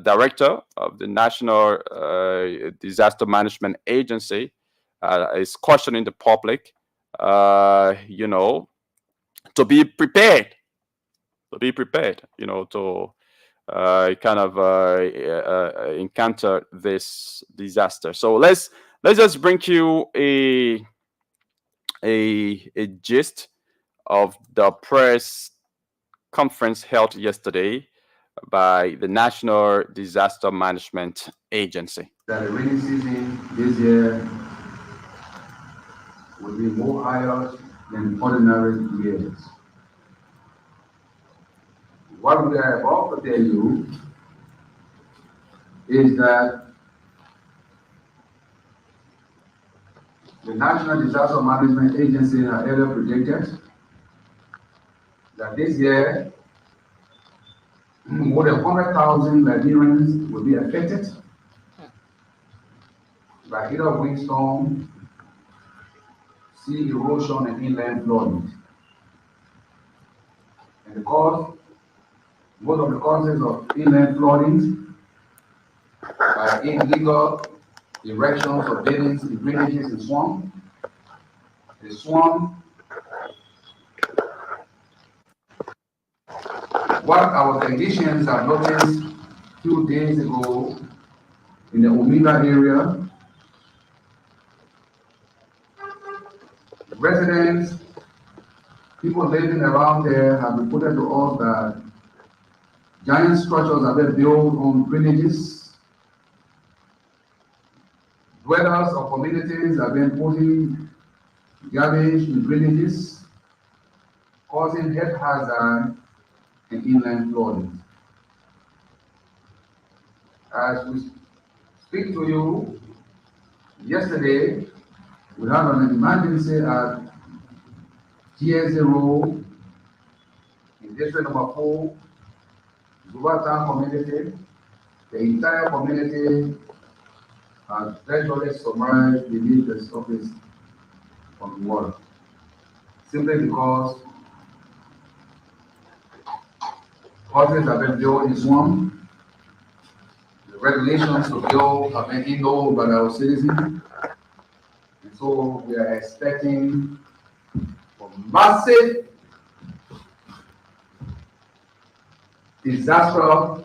director of the National Disaster Management Agency, is cautioning the public, to be prepared, to kind of encounter this disaster. So let's just bring you a gist of the press conference held yesterday by the National Disaster Management Agency. That the rainy season this year will be more higher than ordinary years. What we are about to tell you is that the National Disaster Management Agency has earlier predicted that this year more than 100,000 Liberians will be affected by either windstorm, sea erosion, and inland flooding. And because most of the causes of inland flooding are illegal erections of buildings in drainages and swamp. The swamp, what our technicians have noticed 2 days ago in the Omega area. Residents, people living around there have reported to us that giant structures have been built on drainages. Dwellers of communities have been putting garbage in drainages, causing health hazard and inland flooding. As we speak to you, yesterday we had an emergency at GS0 in district number 4, Zubatan community. The entire community has gradually submerged beneath the surface of the water, simply because houses have been built in swamp. The regulations to build have been ignored by our citizens. And so we are expecting massive disaster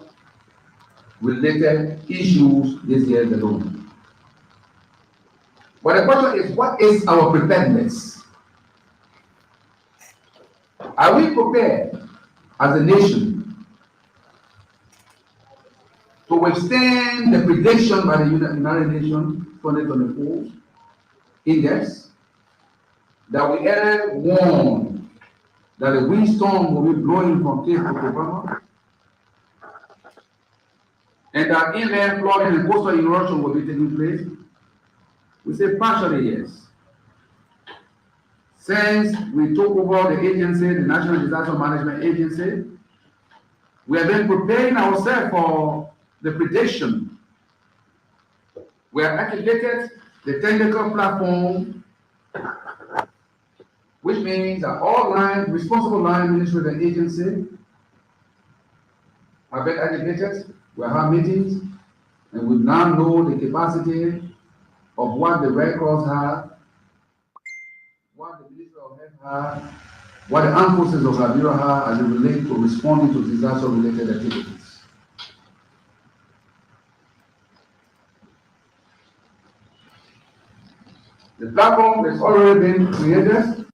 related issues this year alone. But the question is, what is our preparedness? Are we prepared as a nation to withstand the prediction by the United Nations 2024 index that we earlier warned that a windstorm will be blowing from Cape to Obama, and that inland flooding and coastal erosion will be taking place? We say partially yes. Since we took over the agency, the National Disaster Management Agency, we have been preparing ourselves for the prediction. We have activated the technical platform, which means that all responsible line ministries and agency have been activated. We have had meetings, and we now know the capacity of what the Red Cross have, what the Ministry of Health have, what the armed forces of Liberia have as it relates to responding to disaster-related activities. The platform has already been created.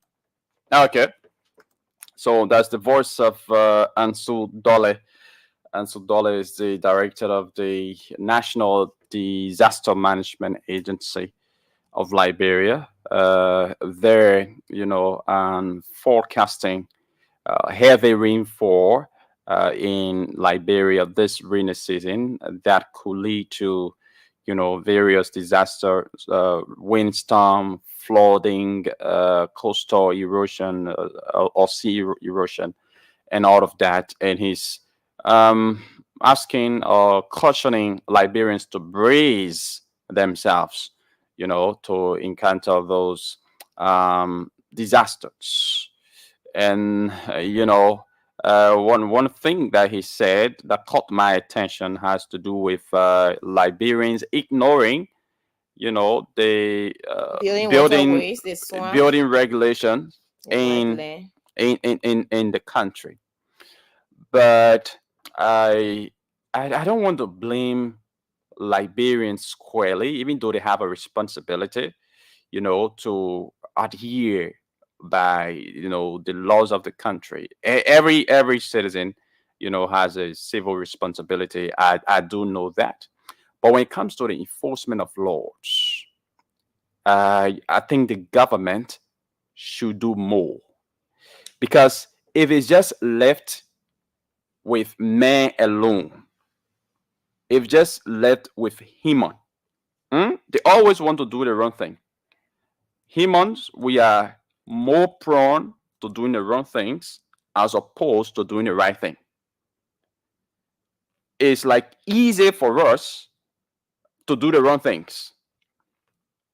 Okay. So that's the voice of Ansu Dole. Ansu Dole is the director of the National Disaster Management Agency of Liberia. They're, forecasting heavy rainfall in Liberia this rainy season that could lead to, various disasters, windstorm, flooding, coastal erosion, or sea erosion, and all of that. And he's asking or cautioning Liberians to brace themselves, to encounter those disasters. And one thing that he said that caught my attention has to do with Liberians ignoring, the building regulations in the country. But I don't want to blame Liberians squarely, even though they have a responsibility, to adhere by the laws of the country. Every citizen has a civil responsibility. I do know that. But when it comes to the enforcement of laws, I think the government should do more, because if it's just left with men alone, if just left with human, they always want to do the wrong thing. Humans, we are more prone to doing the wrong things as opposed to doing the right thing. It's like easy for us to do the wrong things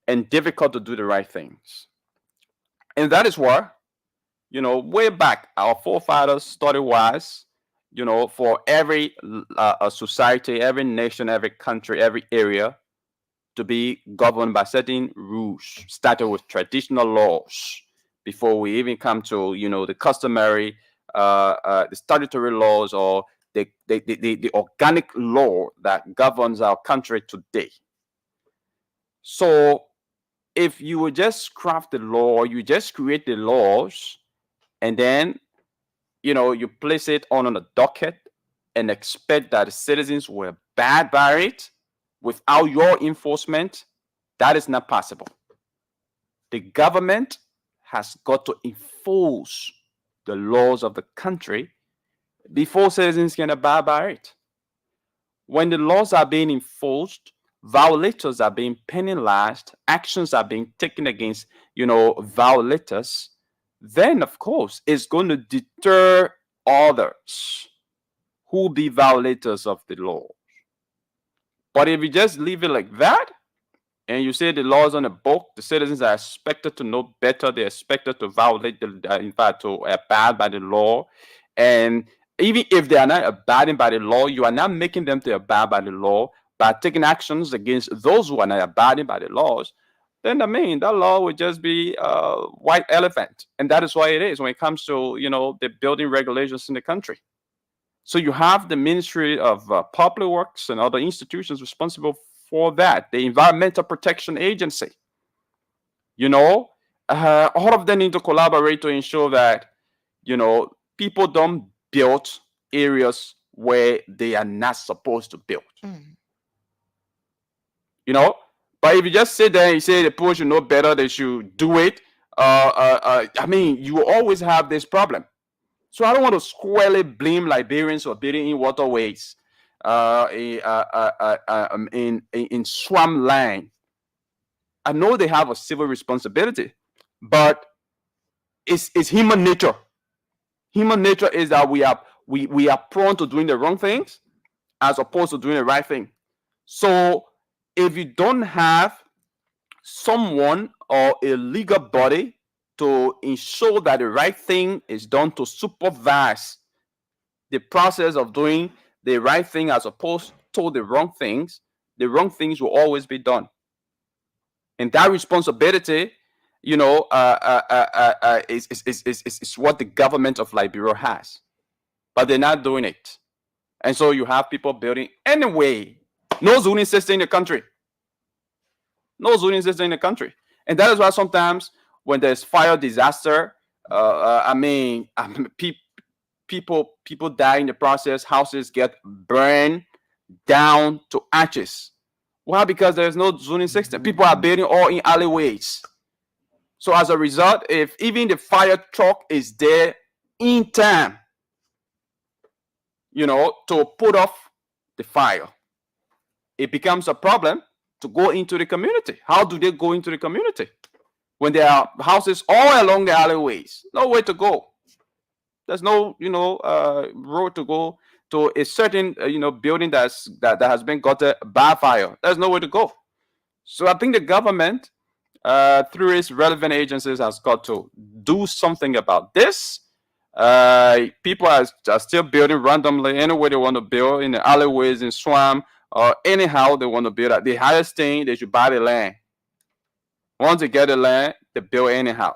and difficult to do the right things. And that is why, way back, our forefathers studied wise, for every society, every nation, every country, every area to be governed by certain rules, started with traditional laws before we even come to, the customary, the statutory laws or the organic law that governs our country today. So if you would just craft the law, you just create the laws, and then you place it on a docket and expect that the citizens will abide by it without your enforcement, that is not possible. The government has got to enforce the laws of the country before citizens can abide by it. When the laws are being enforced, violators are being penalized, actions are being taken against, violators, then of course it's going to deter others who will be violators of the law. But if you just leave it like that, and you say the laws on the book, the citizens are expected to know better, they're expected to violate in fact, to abide by the law. And even if they are not abiding by the law, you are not making them to abide by the law by taking actions against those who are not abiding by the laws. Then that law would just be a white elephant. And that is why it is when it comes to, the building regulations in the country. So you have the Ministry of Public Works and other institutions responsible for that, the Environmental Protection Agency. All of them need to collaborate to ensure that, people don't build areas where they are not supposed to build. But if you just sit there and you say the people should know better, they should do it, you always have this problem. So I don't want to squarely blame Liberians for building in waterways in swampland. I know they have a civil responsibility, but it's human nature. Human nature is that we are prone to doing the wrong things as opposed to doing the right thing. So if you don't have someone or a legal body to ensure that the right thing is done, to supervise the process of doing the right thing as opposed to the wrong things will always be done. And that responsibility, is what the government of Liberia has. But they're not doing it. And so you have people building anyway. No zoning system in the country. No zoning system in the country. And that is why sometimes when there's fire disaster, people die in the process, houses get burned down to ashes. Why? Because there's no zoning system. People are building all in alleyways. So as a result, if even the fire truck is there in time, to put off the fire, it becomes a problem to go into the community. How do they go into the community when there are houses all along the alleyways? No way to go. There's no, road to go to a certain, building that has been gutted by fire. There's nowhere to go. So I think the government, through its relevant agencies, has got to do something about this. People are still building randomly anywhere they want to build, in the alleyways, in swamp, or anyhow they want to build. At the highest thing, they should buy the land. Once they get the land, they build anyhow.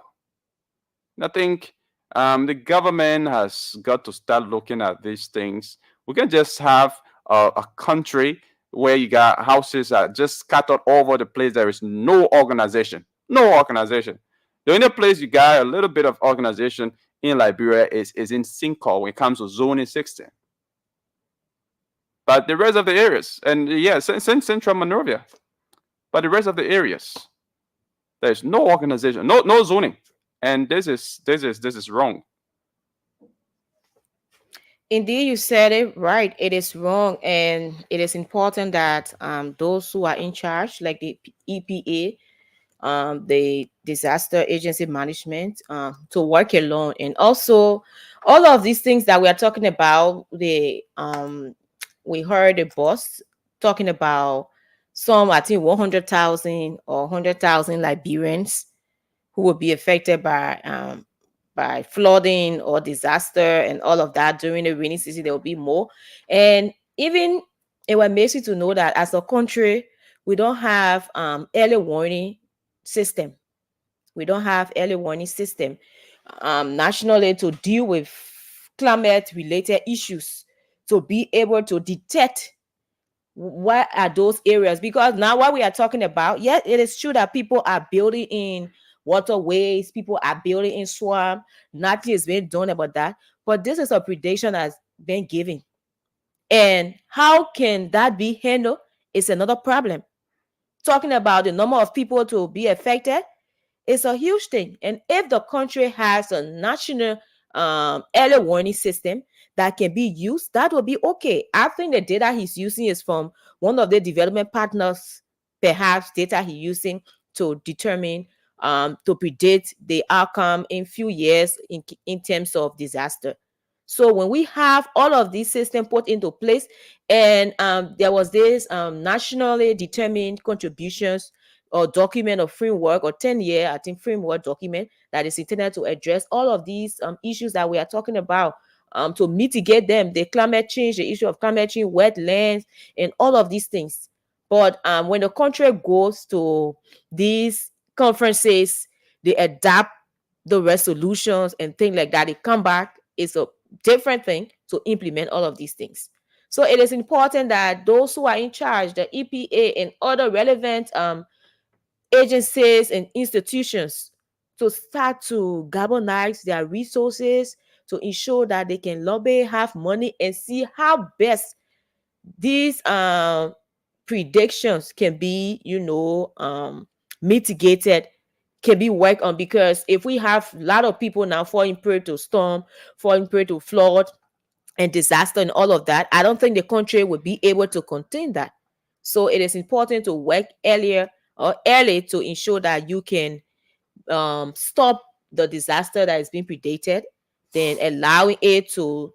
And I think the government has got to start looking at these things. We can just have a country where you got houses that just scattered all over the place. There is no organization. No organization. The only place you got a little bit of organization in Liberia is in Sinco when it comes to zoning system. But the rest of the areas, and yes, Central Monrovia, but the rest of the areas, there's no organization, no zoning, and this is wrong. Indeed, you said it right. It is wrong, and it is important that those who are in charge, like the EPA, the Disaster Agency Management, to work alone, and also all of these things that we are talking about. We heard the boss talking about some, I think 100,000 or 100,000 Liberians who will be affected by flooding or disaster and all of that during the rainy season. There will be more. And even it was amazing to know that as a country, we don't have early warning system. We don't have early warning system nationally to deal with climate related issues. to be able to detect what are those areas. Because now what we are talking about, yes, it is true that people are building in waterways, people are building in swamp, nothing is being done about that, but this is a predation that's been given. And how can that be handled is another problem. Talking about the number of people to be affected, it's a huge thing. And if the country has a national early warning system that can be used, that will be okay. I think the data he's using is from one of the development partners, perhaps data he's using to determine, to predict the outcome in few years in terms of disaster. So when we have all of these systems put into place, and there was this nationally determined contributions or document or framework or 10-year, I think, framework document that is intended to address all of these issues that we are talking about, to mitigate them, the climate change, the issue of climate change, wetlands, and all of these things. But when the country goes to these conferences, they adapt the resolutions and things like that. They come back, it's a different thing to implement all of these things. So it is important that those who are in charge, the EPA and other relevant agencies and institutions, to start to galvanize their resources to ensure that they can lobby, have money, and see how best these predictions can be, mitigated, can be worked on. Because if we have a lot of people now falling prey to storm, falling prey to flood and disaster and all of that, I don't think the country would be able to contain that. So it is important to work early to ensure that you can stop the disaster that is being predated, then allowing it to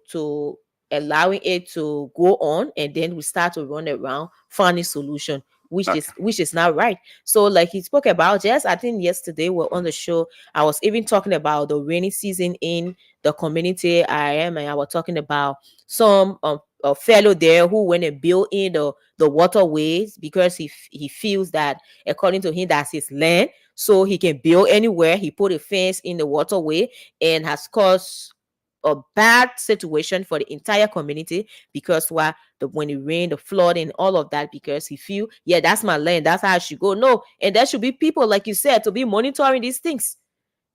go on, and then we start to run around finding solution, which is not right. So like he spoke about, just I think yesterday we're on the show, I was even talking about the rainy season in the community I am, and I was talking about some a fellow there who went and built in the waterways because he feels that according to him that's his land, so he can build anywhere. He put a fence in the waterway and has caused a bad situation for the entire community, because when it rained, the flood and all of that, because he feel, yeah, that's my land, that's how I should go. No, and there should be people, like you said, to be monitoring these things,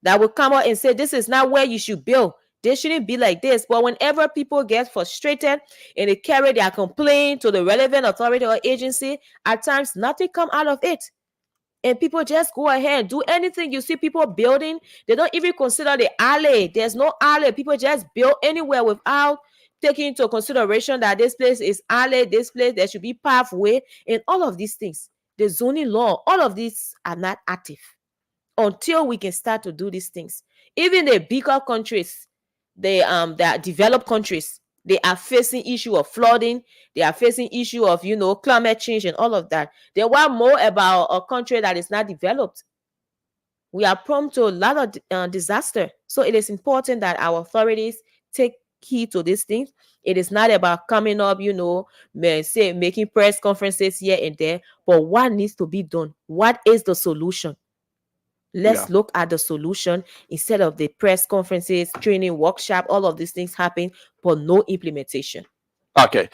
that will come out and say this is not where you should build. This shouldn't be like this. But whenever people get frustrated and they carry their complaint to the relevant authority or agency, at times nothing come out of it. And people just go ahead, do anything. You see people building, they don't even consider the alley. There's no alley. People just build anywhere without taking into consideration that this place is alley, this place there should be pathway, and all of these things. The zoning law, all of these are not active until we can start to do these things. Even the bigger countries, the developed countries, they are facing issue of flooding, they are facing issue of climate change and all of that. They want more about a country that is not developed. We are prone to a lot of disaster. So it is important that our authorities take heed to these things. It is not about coming up, making press conferences here and there, but what needs to be done? What is the solution? Let's look at the solution instead of the press conferences, training, workshop, all of these things happen, but no implementation. Okay.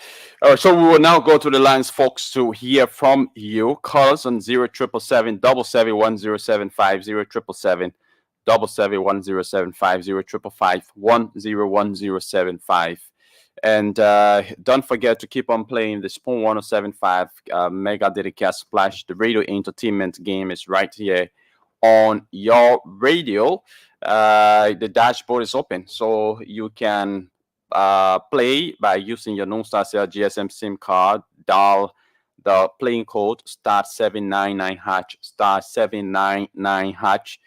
So we will now go to the lines, folks, to hear from you. Call us on 0777 771 0775 771 0555 101075. And don't forget to keep on playing the Spoon 1075 Mega Dedicated Splash. The radio entertainment game is right here on your radio. The dashboard is open, so you can play by using your non-StarCell GSM SIM card. Dial the playing code *799#, *799#.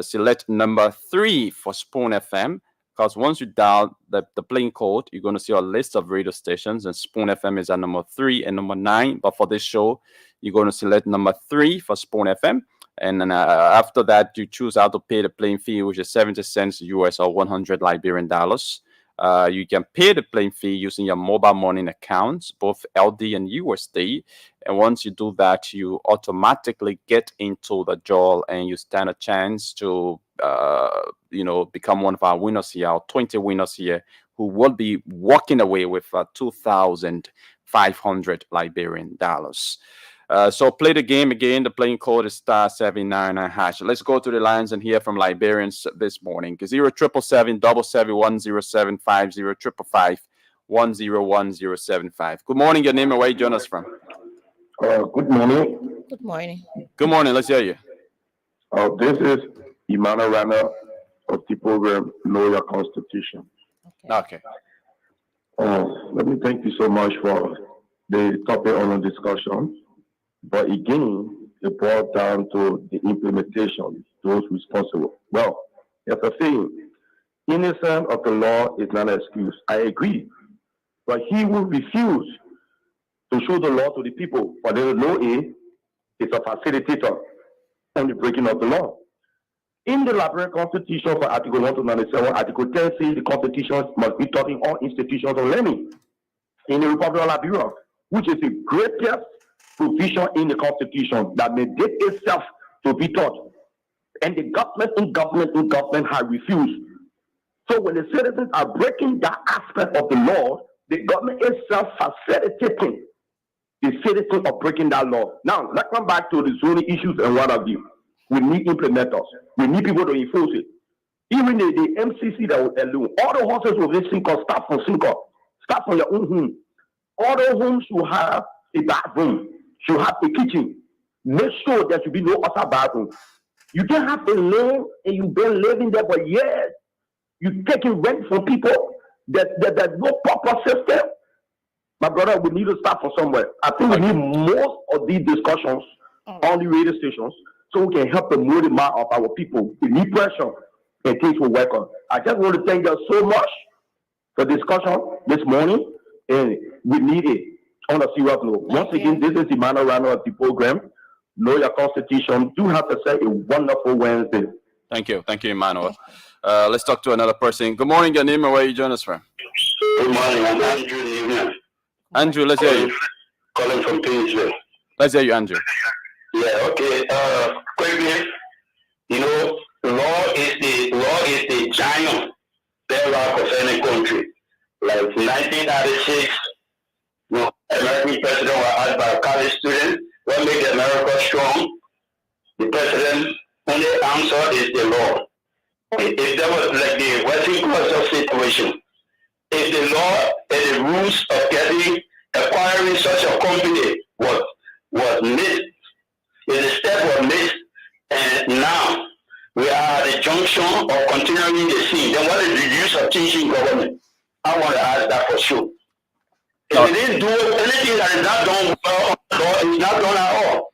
Select number 3 for Spoon FM, because once you dial the playing code, you're going to see a list of radio stations, and Spoon FM is at number 3 and number 9. But for this show, you're going to select number 3 for Spoon FM. And then after that, you choose how to pay the playing fee, which is 70 cents US or 100 Liberian dollars. You can pay the playing fee using your mobile money accounts, both LD and USD. And once you do that, you automatically get into the draw, and you stand a chance to, become one of our winners here, our 20 winners here, who will be walking away with 2,500 Liberian dollars. So play the game again. The playing code is *799#. Let's go to the lines and hear from Liberians this morning. 07777107055 555 Good morning. Your name and where you join us from? Good morning. Good morning. Good morning. Let's hear you. This is Emmanuel Rana of the program Know Your Constitution. Okay. Let me thank you so much for the topic on the discussion. But again, it boils down to the implementation, those responsible. Well, as I say, innocent of the law is not an excuse. I agree. But he will refuse to show the law to the people, but the law is a facilitator on the breaking of the law. In the Liberian Constitution, for Article 197, Article 10 says the Constitution must be taught in all institutions of learning in the Republic of Liberia, which is the greatest provision in the Constitution that mandate itself to be taught. And the government has refused. So when the citizens are breaking that aspect of the law, the government itself facilitating the citizens of breaking that law. Now, let's come back to the zoning issues and what have you. We need implementers. We need people to enforce it. Even the MCC that will alone, all the houses will be single, start from your own home. All the homes should have a bathroom, should have a kitchen. Make sure there should be no other bathroom. You can have a land and you've been living there for years. You're taking rent from people. There's no proper system. My brother, we need to start from somewhere. I think we need most of these discussions on the radio stations so we can help the motive of our people. We need pressure and things will work on. I just want to thank you so much for discussion this morning, and we need it on a serious note. Once again, this is Emmanuel Rano of the program. Know Your Constitution. Do have to say a wonderful Wednesday. Thank you, Emmanuel. Let's talk to another person. Good morning, your name and where you join us from? Good morning, I'm Andrew. Andrew, let's hear you. Calling from Painesville. Let's hear you, Andrew. Yeah, okay. Quickly, law is the giant bedrock of any country. Like 1996, American president was asked by a college student, what makes America strong? The president only answer is the law. If there was like the Western culture situation, if the law and the rules of acquiring such a company was missed, if the step was missed, and now we are at the junction of continuing the scene, then what is the use of teaching government? I want to ask that for sure. If they didn't do anything that is not done well, it's not done at all.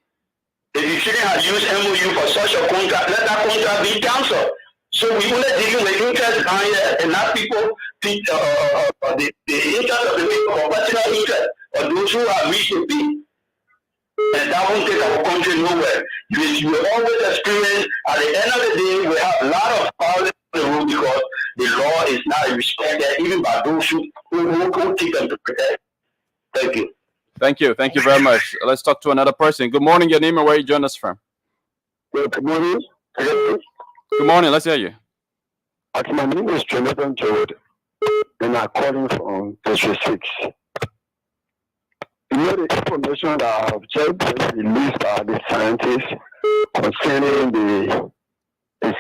If you shouldn't have used MOU for such a contract, let that contract be canceled. So we only dealing with interest down here and not people, the interest of the people for personal interest or those who have reached the peak. And that won't take our country nowhere. You will always experience, at the end of the day, we have a lot of violence on the road because the law is not respected even by those who take them to protect. Thank you. Thank you very much. Let's talk to another person. Good morning, your name and where you join us from? Good morning. Good morning, let's hear you. My name is Jonathan George, and I'm calling from District 6. The information that I have just been released by the scientists concerning the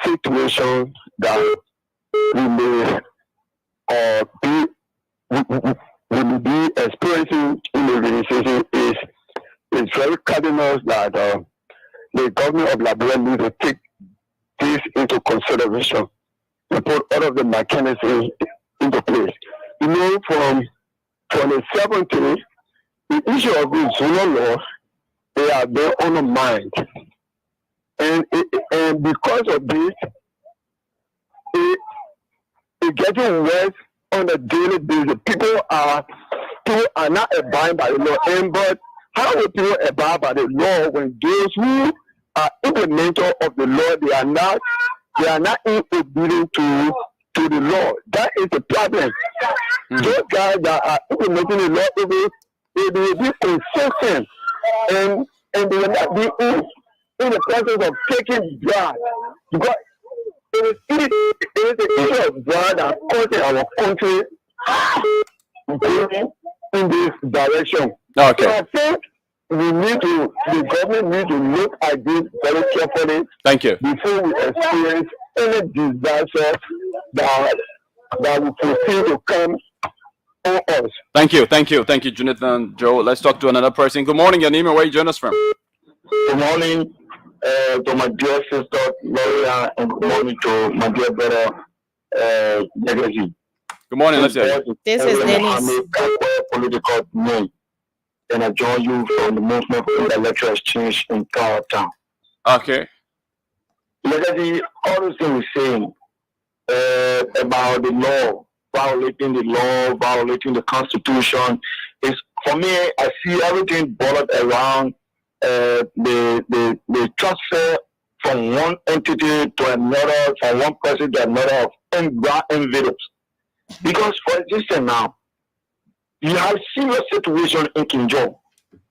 situation that we may be experiencing in the organization is very cardinal that the government of Liberia needs to take this into consideration and put all of the mechanisms into place. From the 70s, the issue of the zonal law, they have been on the mind. And because of this, it's getting worse on a daily basis. People are not abiding by the law. But how will people abide by the law when those who are implementers of the law, they are not obedient to the law? That is the problem. Those guys that are implementing the law, they will be consistent and they will not be in the process of taking bribes. Because it is the issue of bribe that causes our country going in this direction. Okay. So I think the government need to look at this very carefully. Thank you. Before we experience any disaster that will continue to come on us. Thank you, Jonathan. Joe, let's talk to another person. Good morning, your name and where you join us from? Good morning to my dear sister Laura, and good morning to my dear brother Legacy. Good morning, let's hear you. This is Dennis. Political name, and I join you from the movement for intellectual exchange in Tower Town. Okay. Legacy, all those things we're saying about the law, violating the law, violating the Constitution, is, for me, I see everything boiled around the transfer from one entity to another, from one person to another of envelopes. Because, for instance, now, you have serious situation in Kinjo.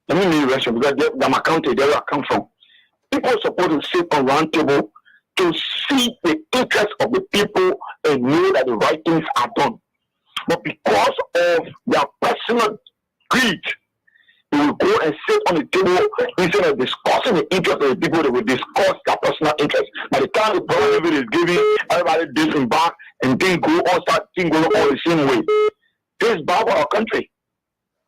Let me name you because I'm a county, there I come from. People are supposed to sit on round table to see the interest of the people and know that the right things are done. But because of their personal greed, they will go and sit on the table instead of discussing the interest of the people. They will discuss their personal interest. By the time the problem is given, everybody disembark and then go on, start things going all the same way. This is bad for our country.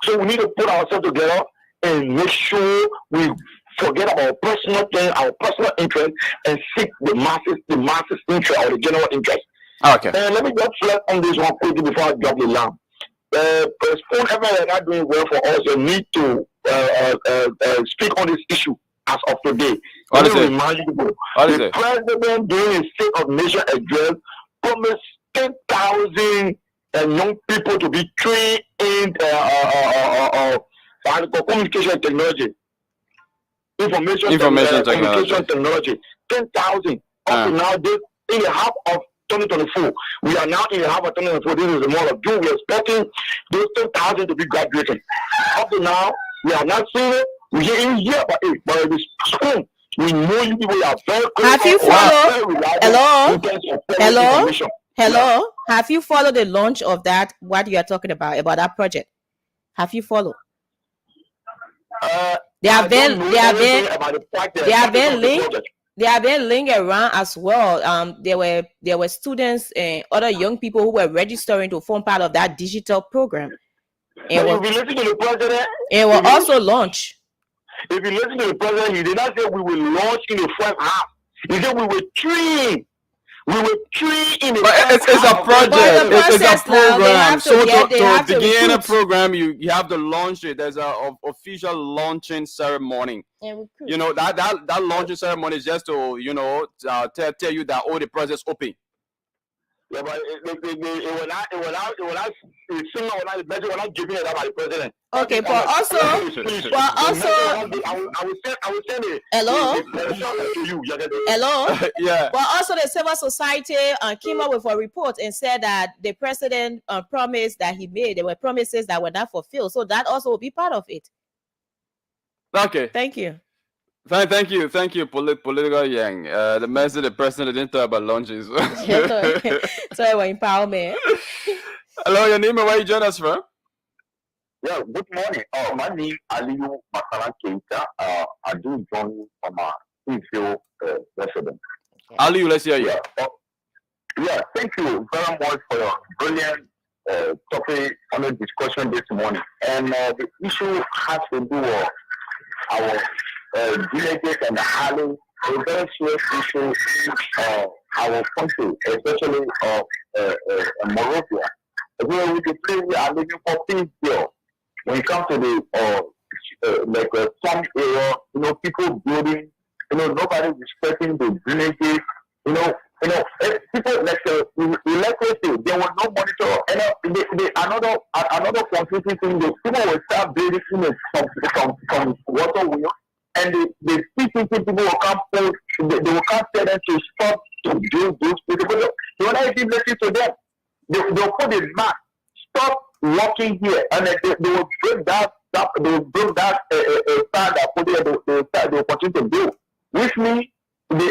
So we need to put ourselves together and make sure we forget about our personal thing, our personal interest, and seek the masses interest or the general interest. Okay. Let me just flex on this one quickly before I drop the lamp. Spoon Ever are not doing well for us. They need to speak on this issue as of today. What is it? Remind you, What is the it? president during his State of Nation address promised 10,000 young people to be trained in communication technology. Information technology. 10,000. Up to now, this in the half of 2024. We are now in the half of 2024. This is the month of June. We are expecting those 10,000 to be graduating. Up to now, we are not seeing it. We hear about it, but it is soon. We know you people are very critical. Have you followed? Hello? Have you followed the launch of that, what you are talking about that project? Have you followed? They have been linked around as well. There were students and other young people who were registering to form part of that digital program. And it will also launch. If you listen to the president, he did not say we will launch in the first half. He said we will train. We will train in the first half. It's a project. It's a program. So to begin a program, you have to launch it. There's an official launching ceremony. You know, that launching ceremony is just to, tell you that all the projects open. Yeah, but it will not giving it up by the president. Okay, but also, I will send it. Hello. Hello. Yeah. But also, the civil society came up with a report and said that the president promised that he made. There were promises that were not fulfilled, so that also will be part of it. Okay. Thank you. Thank you, political yang. The message the president didn't talk about launches. So empowerment. Hello, your name and where you join us from? Yeah, good morning. My name is Aliyu Masala Keita. I do join you from a Queensfield resident. Aliyu, let's hear you. Yeah, thank you very much for your brilliant topic on the discussion this morning. And the issue has to do with our villages and the islands, a very serious issue in our country, especially Morocco. Where we are looking for peace here. When it comes to the some area, people building, nobody respecting the villages, people electricity, they will not monitor. Another confusing thing, the people will start building from water wheel, and the people will come forward, they will come tell them to stop to build those people. They will not even listen to them. They'll put the map, stop walking here, and they will bring that star that put there, they will continue to build. Which means the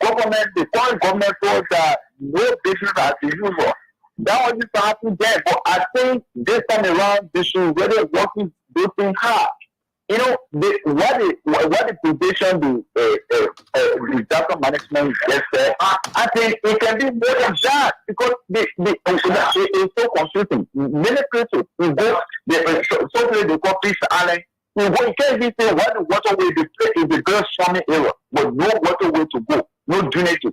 government, the current government told that no business as usual. That was just happening there. But I think this time around, they should really working those things hard. You know, what the position the data management gets there, I think it can be more than that because it's so confusing. Many places, you go, so they call Peace Island. You can't even say what the waterway is the girl swimming area, but no waterway to go, no drainage.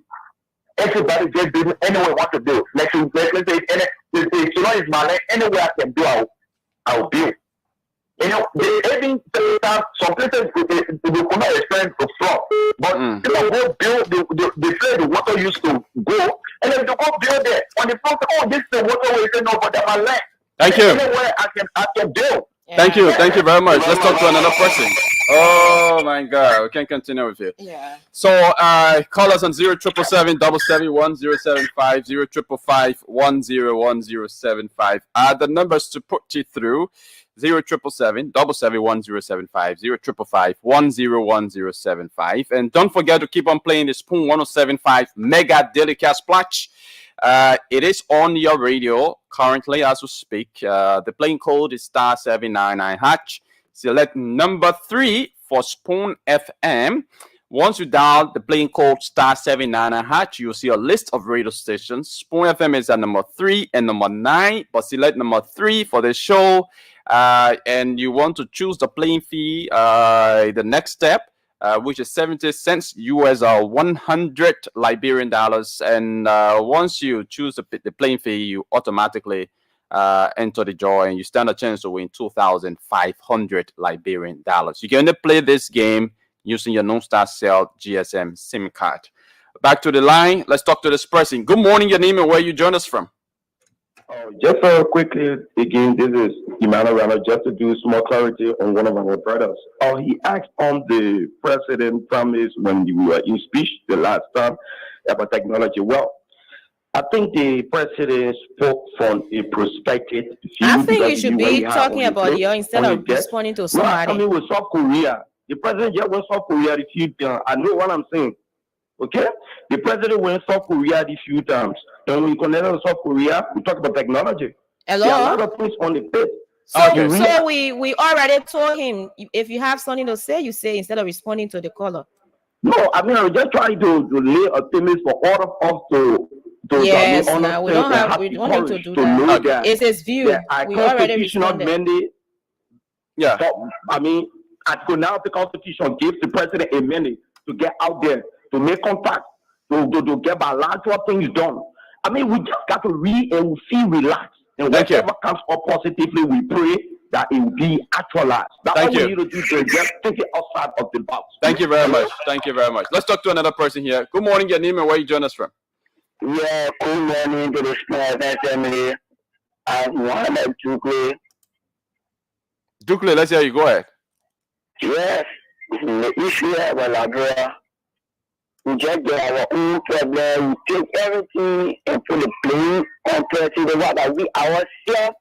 Everybody just do anywhere want to do. Let's say if you know it's my land, anywhere I can do, I'll build. You know, even some places they could not experience the flood, but people go build the place the water used to go, and then they go build there. On the front, oh, this is the waterway. They say no, but that's my land. Thank you. Anywhere I can build. Yeah. Thank you very much. Let's talk to another person. Oh my God, we can continue with you. Yeah. So call us on 0777 1075 0555 101075. The numbers to put you through 0777 1075 0555 101075. And don't forget to keep on playing the Spoon 1075 Mega Daily Cash Splash. It is on your radio currently as we speak. The playing code is *799#. Select number 3 for Spoon FM. Once you dial the playing code *799#, you'll see a list of radio stations. Spoon FM is at number 3 and number 9, but select number 3 for the show. And you want to choose the playing fee, the next step, which is 70 cents US, 100 Liberian dollars. And once you choose the playing fee, you automatically enter the draw and you stand a chance to win 2,500 Liberian dollars. You can only play this game using your non-star cell GSM SIM card. Back to the line. Let's talk to this person. Good morning, your name and where you join us from. Just quickly, again, this is Malawian, just to do small clarity on one of our brothers. He asked on the president promise when you were in speech the last time about technology. Well, I think the president spoke from a perspective. I think you should be talking about you instead of responding to somebody. Well, I mean, with South Korea, the president just went South Korea a few times. I know what I'm saying. Okay? The president went South Korea a few times. Then we connect with South Korea, we talk about technology. Hello? There are a lot of things on the page. So we already told him if you have something to say, you say instead of responding to the caller. No, I mean, I'm just trying to lay a premise for all of us to yes, now we don't need to do that. That it's his view. We already responded. Mandate, Yeah. So, I mean, so now the Constitution gives the president a minute to get out there, to make contact, to get bilateral things done. I mean, we just got to read and we feel relaxed. And whatever comes up positively, we pray that it will be actualized. That's all we need to do to just think it outside of the box. Thank you very much. Thank you very much. Let's talk to another person here. Good morning, your name and where you join us from. Yeah, good morning to the Small family. I'm Mohammed Dukle. Dukle, let's hear you. Go ahead. Yes, the issue of Liberia. We just get our own problem. We take everything and put the blame compared to the one that we ourselves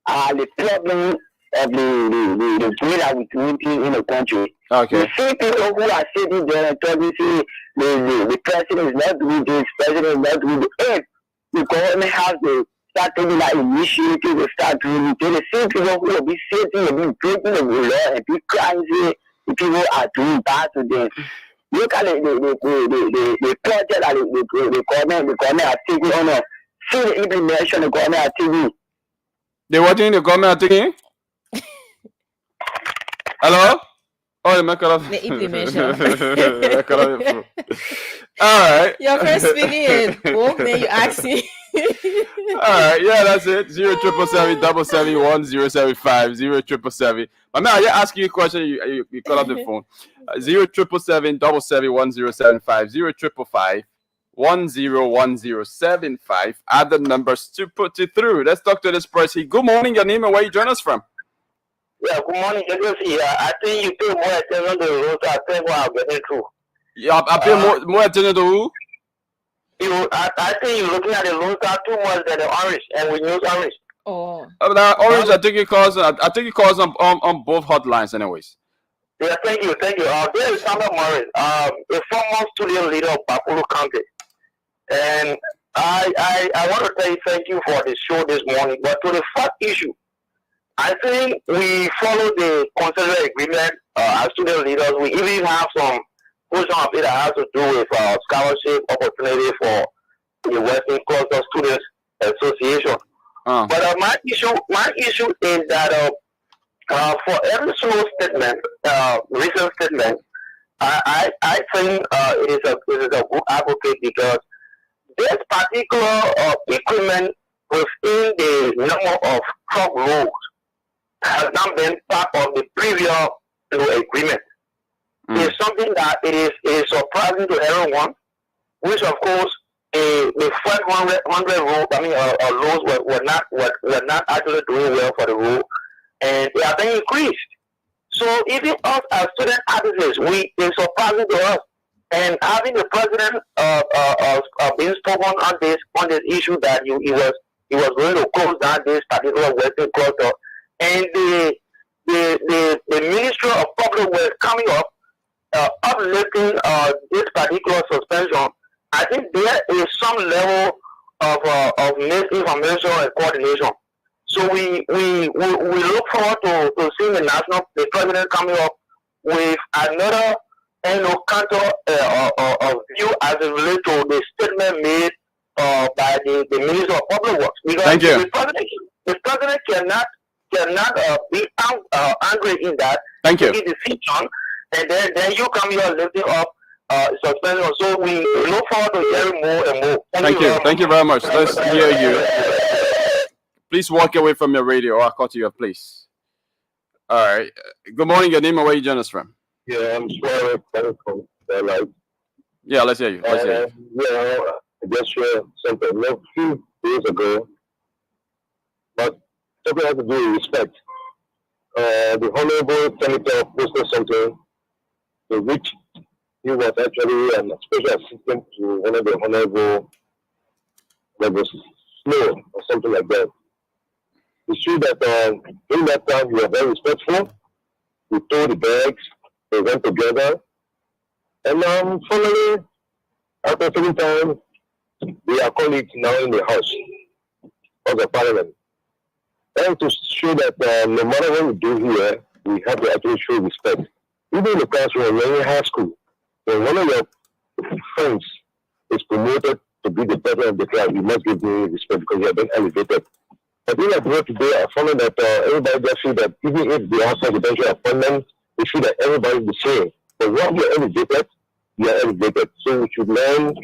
are the problem of the way that we doing things in the country. Okay. You see people who are sitting there and talking, say the president is not doing this, president is not doing this. The government has to start taking that initiative to start doing it. The same people who will be sitting and be breaking the law and be crying, say the people are doing bad to them. Look at the project that the government are taking on us. See the implementation the government are taking. What thing the government are taking? Hello? Oh, the Makala. The implementation. All right. You're first speaking in both, then you asking. All right, yeah, that's it. 0777 771 075 But now I ask you a question. You cut off the phone. 0777 771 075 0555 101075 are the numbers to put it through. Let's talk to this person. Good morning, your name and where you join us from. Yeah, good morning. I think you pay more attention to the road. I think what I'm getting through. Yeah, I pay more attention to who? I think you're looking at the loan star too much than the orange, and we use orange. Oh. Orange, I think it calls on both hotlines, anyways. Yeah, thank you. There is Sandra Morris, a former student leader of Bakulu County. And I want to say thank you for the show this morning. But to the first issue, I think we follow the consensus agreement as student leaders. We even have some portion of it that has to do with scholarship opportunity for the Western Cluster Students Association. But my issue is that for every single statement, recent statement, I think it is a good advocate because this particular increment within the number of truck roads has not been part of the previous agreement. It's something that it is surprising to everyone, which of course the first 100 road, roads were not actually doing well for the road, and they are being increased. So even us as student advocates, it's surprising to us. And having the president being spoken on this issue that he was going to close down this particular Western cluster, and the Ministry of Public Works coming up uplifting this particular suspension, I think there is some level of misinformation and coordination. So we look forward to seeing the president coming up with another counter view as it relates to the statement made by the Minister of Public Works. Because Thank you. The president cannot be angry in that. Thank you. Decision, and then you come here lifting up suspension. So we look forward to hearing more and more. Thank you. Thank you very much. Let's hear you. Please walk away from your radio, or I'll cut you off, please. All right. Good morning. Your name and where you join us from? Yeah, I'm sorry from that. Yeah, let's hear you. Let's hear you. Yeah, I just shared something a few days ago, but something has to do with respect. The Honorable Senator posted something in which he was actually a special assistant to one of the Honorable Snow or something like that. It's true that in that time we were very respectful. We told the bags, they went together, and finally, after a certain time, we are colleagues now in the House of the Parliament. And to show that no matter what we do here, we have to actually show respect. Even in the classroom, when you're in high school, when one of your friends is promoted to be the president of the class, you must give them respect because you have been elevated. But in the work today, I found that everybody just feel that even if they have presidential appointment, they feel that everybody is the same. But when you're elevated, you are elevated. So we should learn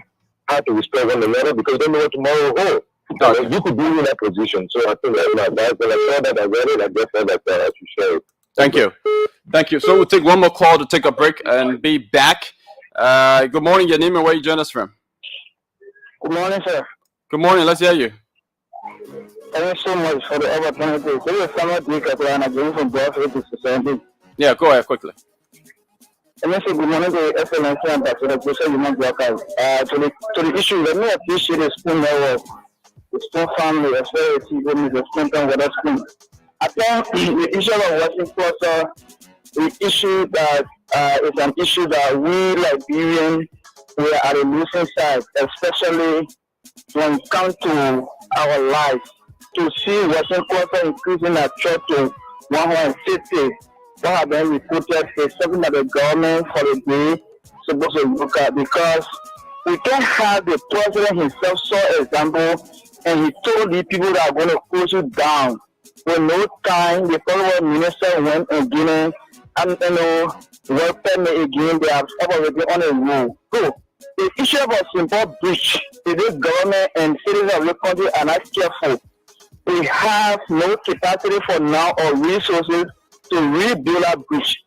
how to respect one another because you don't know what tomorrow will hold. So you could be in that position. So I think that's when I saw that I read it, I just felt that I should share it. Thank you. Thank you. So we'll take one more call to take a break and be back. Good morning. Your name and where you join us from? Good morning, sir. Good morning. Let's hear you. Thank you so much for the opportunity. This is Samuel Dika, and I'm going from Boston to Society. Yeah, go ahead quickly. And I say good morning to the Excellency and to the Professor Human Workers. To the issue, let me appreciate the Spoon Network, the Spoon family, as well as the Spoon Town Water Spoon. I think the issue of Western Cluster, the issue that is an issue that we Liberians, we are at a losing side, especially when it comes to our life. To see Western Cluster increasing our church to 150, what have been reported is something that the government for the day supposed to look at, because we can't have the president himself saw example and he told the people that are going to close it down. With no time, the following minister went again and work permit again, they have already on a roll. So the issue of a simple breach, if this government and citizens of the country are not careful, we have no capacity for now or resources to rebuild our bridge.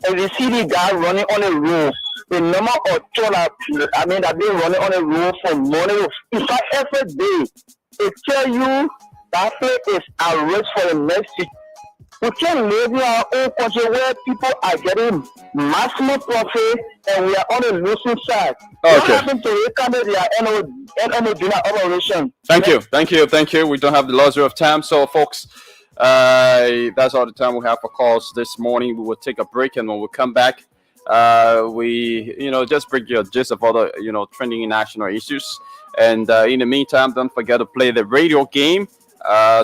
And you see the guy running on a road, the number of trucks that been running on a road for money. In fact, every day, they tell you that place is at risk for the next year. We can't live in our own country where people are getting maximum profit and we are on the losing side. Okay. What happened to their NMO doing operation? Thank you. We don't have the luxury of time. So, folks, that's all the time we have for calls this morning. We will take a break, and when we come back, We, just bring you a gist of other, trending national issues. And in the meantime, don't forget to play the radio game.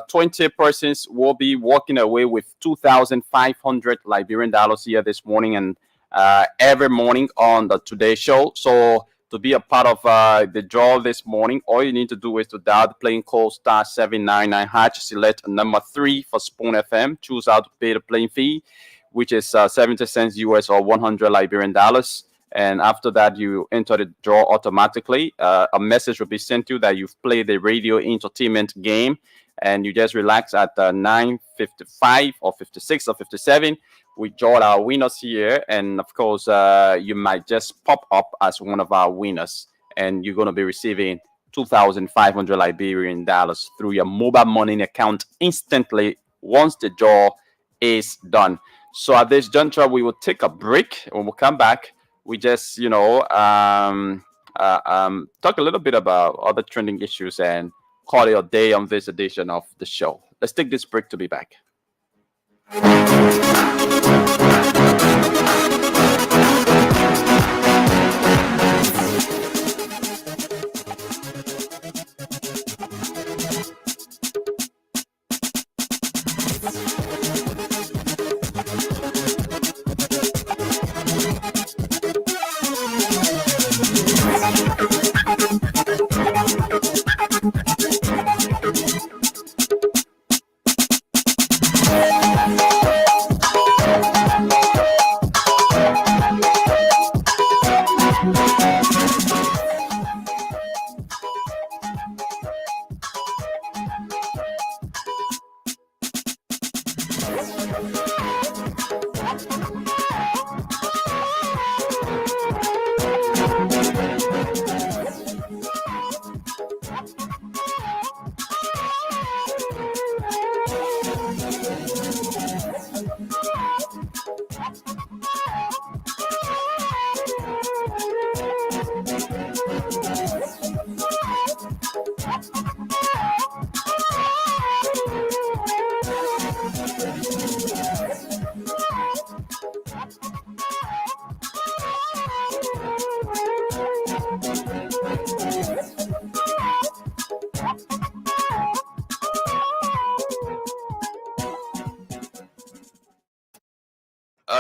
20 persons will be walking away with 2,500 Liberian dollars here this morning and every morning on the Today Show. So to be a part of the draw this morning, all you need to do is to dial the playing code *799#, select number 3 for Spoon FM, choose how to pay the playing fee, which is 70 cents US or 100 Liberian dollars. And after that, you enter the draw automatically. A message will be sent to you that you've played the radio entertainment game, and you just relax at 9:55 or 56 or 57. We draw our winners here, and of course, you might just pop up as one of our winners, and you're going to be receiving 2,500 Liberian dollars through your mobile money account instantly once the draw is done. So at this juncture, we will take a break. When we come back, we just, talk a little bit about other trending issues and call it a day on this edition of the show. Let's take this break to be back.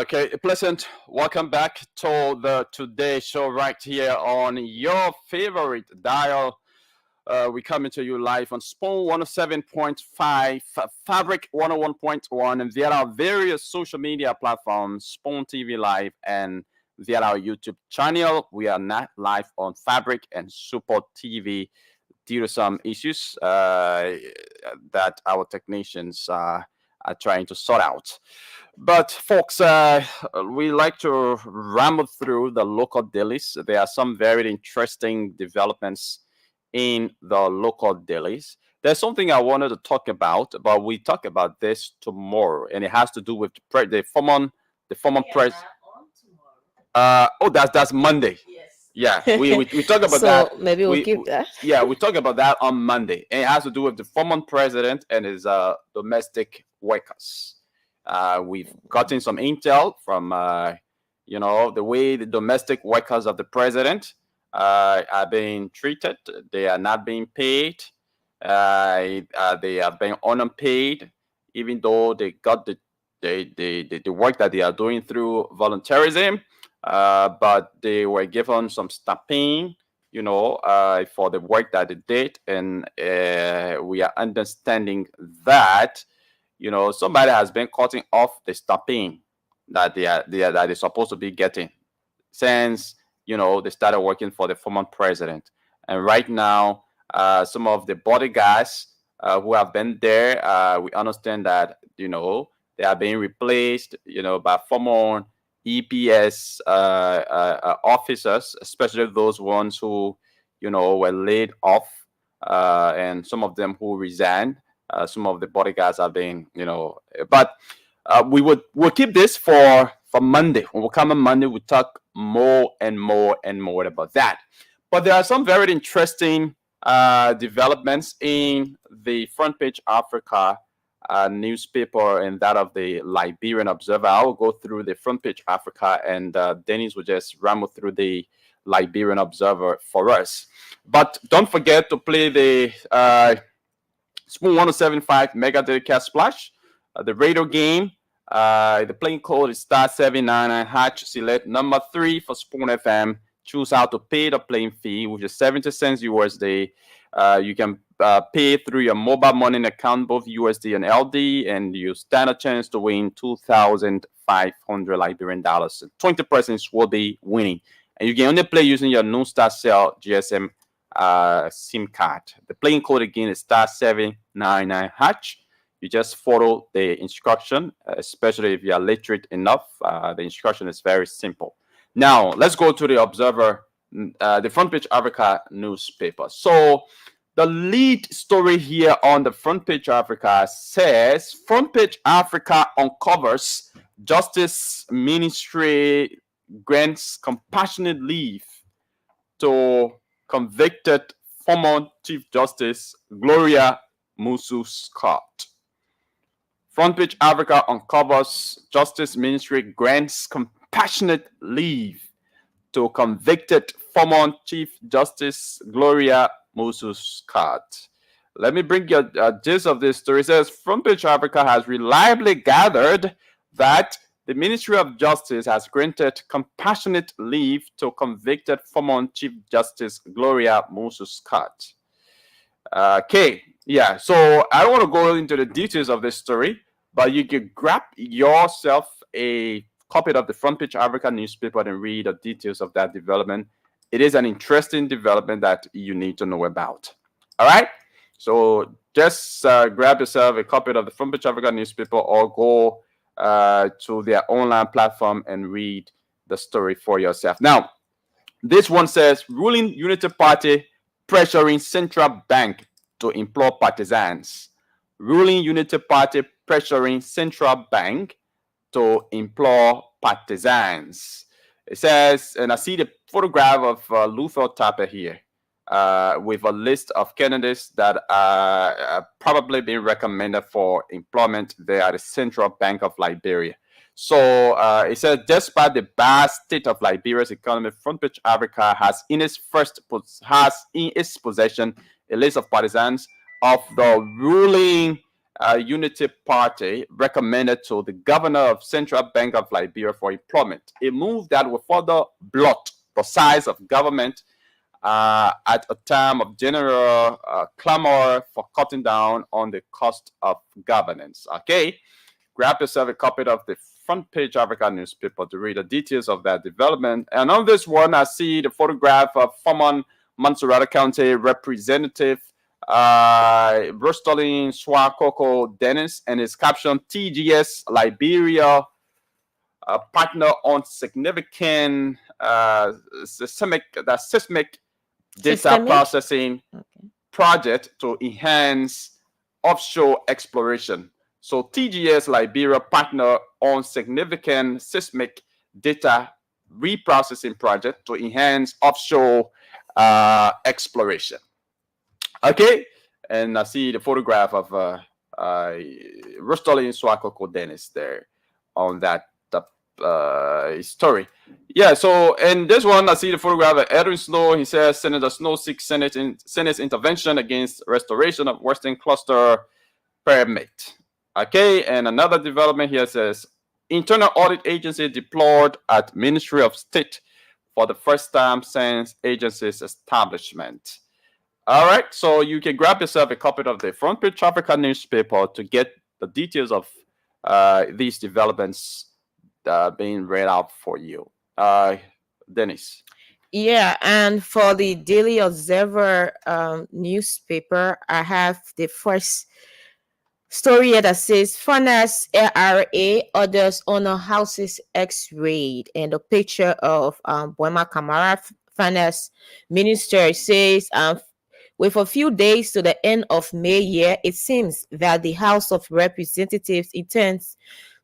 Okay, pleasant. Welcome back to the Today Show right here on your favorite dial. We're coming to you live on Spoon 107.5, Fabric 101.1, and via our various social media platforms, Spoon TV Live, and via our YouTube channel. We are not live on Fabric and Super TV due to some issues that our technicians are trying to sort out. But folks, we like to ramble through the local dailies. There are some very interesting developments in the local dailies. There's something I wanted to talk about, but we talk about this tomorrow, and it has to do with the former press. That's Monday. Yes. Yeah, we talk about So that. maybe we'll keep that. Yeah, we talk about that on Monday, and it has to do with the former president and his domestic workers. We've gotten some intel from the way the domestic workers of the president are being treated. They are not being paid. They are being unpaid, even though they got the work that they are doing through volunteerism. But they were given some stipend, for the work that they did, and we are understanding that somebody has been cutting off the stipend that they're supposed to be getting since they started working for the former president. And right now, some of the bodyguards who have been there, we understand that they are being replaced by former EPS officers, especially those ones who were laid off, and some of them who resigned. Some of the bodyguards are being, but we'll keep this for Monday. When we come on Monday, we talk more and more and more about that. But there are some very interesting developments in the front page Africa newspaper and that of the Liberian Observer. I will go through the Front Page Africa, and Dennis will just ramble through the Liberian Observer for us. But don't forget to play the Spoon 1075 Mega Dedicated Splash, the radio game. The playing code is *799 hatch. Select number 3 for Spoon FM. Choose how to pay the playing fee, which is 70 cents USD. You can pay through your mobile money account, both USD and LD, and you stand a chance to win 2,500 Liberian dollars. 20 persons will be winning, and you can only play using your new Cell GSM SIM card. The playing code again is *799 hatch. You just follow the instruction, especially if you are literate enough. The instruction is very simple. Now, let's go to the Observer, the Front Page Africa newspaper. So, the lead story here on the Front Page Africa says, Front Page Africa uncovers Justice Ministry grants compassionate leave to convicted former Chief Justice Gloria Musu-Scott. Front Page Africa uncovers Justice Ministry grants compassionate leave to convicted former Chief Justice Gloria Musu-Scott. Let me bring you a gist of this story. It says Front Page Africa has reliably gathered that the Ministry of Justice has granted compassionate leave to convicted former Chief Justice Gloria Musu-Scott. Okay, yeah, so I don't want to go into the details of this story, but you can grab yourself a copy of the Front Page Africa newspaper and read the details of that development. It is an interesting development that you need to know about. All right, so just grab yourself a copy of the Front Page Africa newspaper, or go to their online platform and read the story for yourself. Now, this one says ruling Unity Party pressuring central bank to implore partisans. Ruling Unity Party pressuring central bank to implore partisans. It says, and I see the photograph of Luther Tapper here with a list of candidates that are probably being recommended for employment there at the Central Bank of Liberia. So it says, despite the bad state of Liberia's economy, Front Page Africa has in its possession a list of partisans of the ruling Unity Party recommended to the governor of Central Bank of Liberia for employment. A move that will further blot the size of government at a time of general clamor for cutting down on the cost of governance. Okay, grab yourself a copy of the Front Page Africa newspaper to read the details of that development. And on this one, I see the photograph of former Mansurata County Representative Rostolin Swakoko Dennis, and his caption, TGS Liberia partner on significant seismic data processing project to enhance offshore exploration. So TGS Liberia partner on significant seismic data reprocessing project to enhance offshore exploration. Okay, and I see the photograph of Rostolin Swakoko Dennis there on that story. Yeah, so in this one, I see the photograph of Edwin Snow. He says Senator Snow seeks Senate's intervention against restoration of Western Cluster permit. Okay, and another development here says Internal Audit Agency deployed at Ministry of State for the first time since agency's establishment. All right, so you can grab yourself a copy of the Front Page Africa newspaper to get the details of these developments being read out for you. Dennis. Yeah, and for the Daily Observer newspaper, I have the first story here that says Finance LRA orders owner houses X-rayed, and a picture of Boema Kamara, Finance Minister, says with a few days to the end of May year, it seems that the House of Representatives intends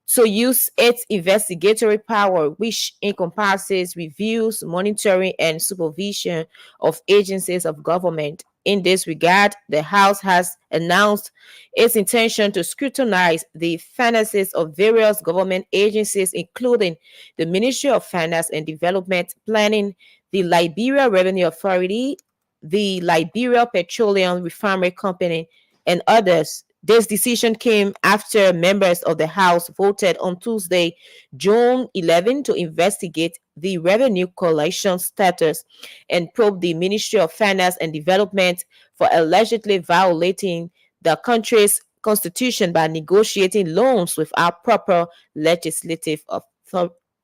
to use its investigatory power, which encompasses reviews, monitoring, and supervision of agencies of government, In this regard, the House has announced its intention to scrutinize the finances of various government agencies, including the Ministry of Finance and Development Planning, the Liberia Revenue Authority, the Liberia Petroleum Refinery Company, and others. This decision came after members of the House voted on Tuesday, June 11, to investigate the revenue collection status and probe the Ministry of Finance and Development for allegedly violating the country's constitution by negotiating loans without proper legislative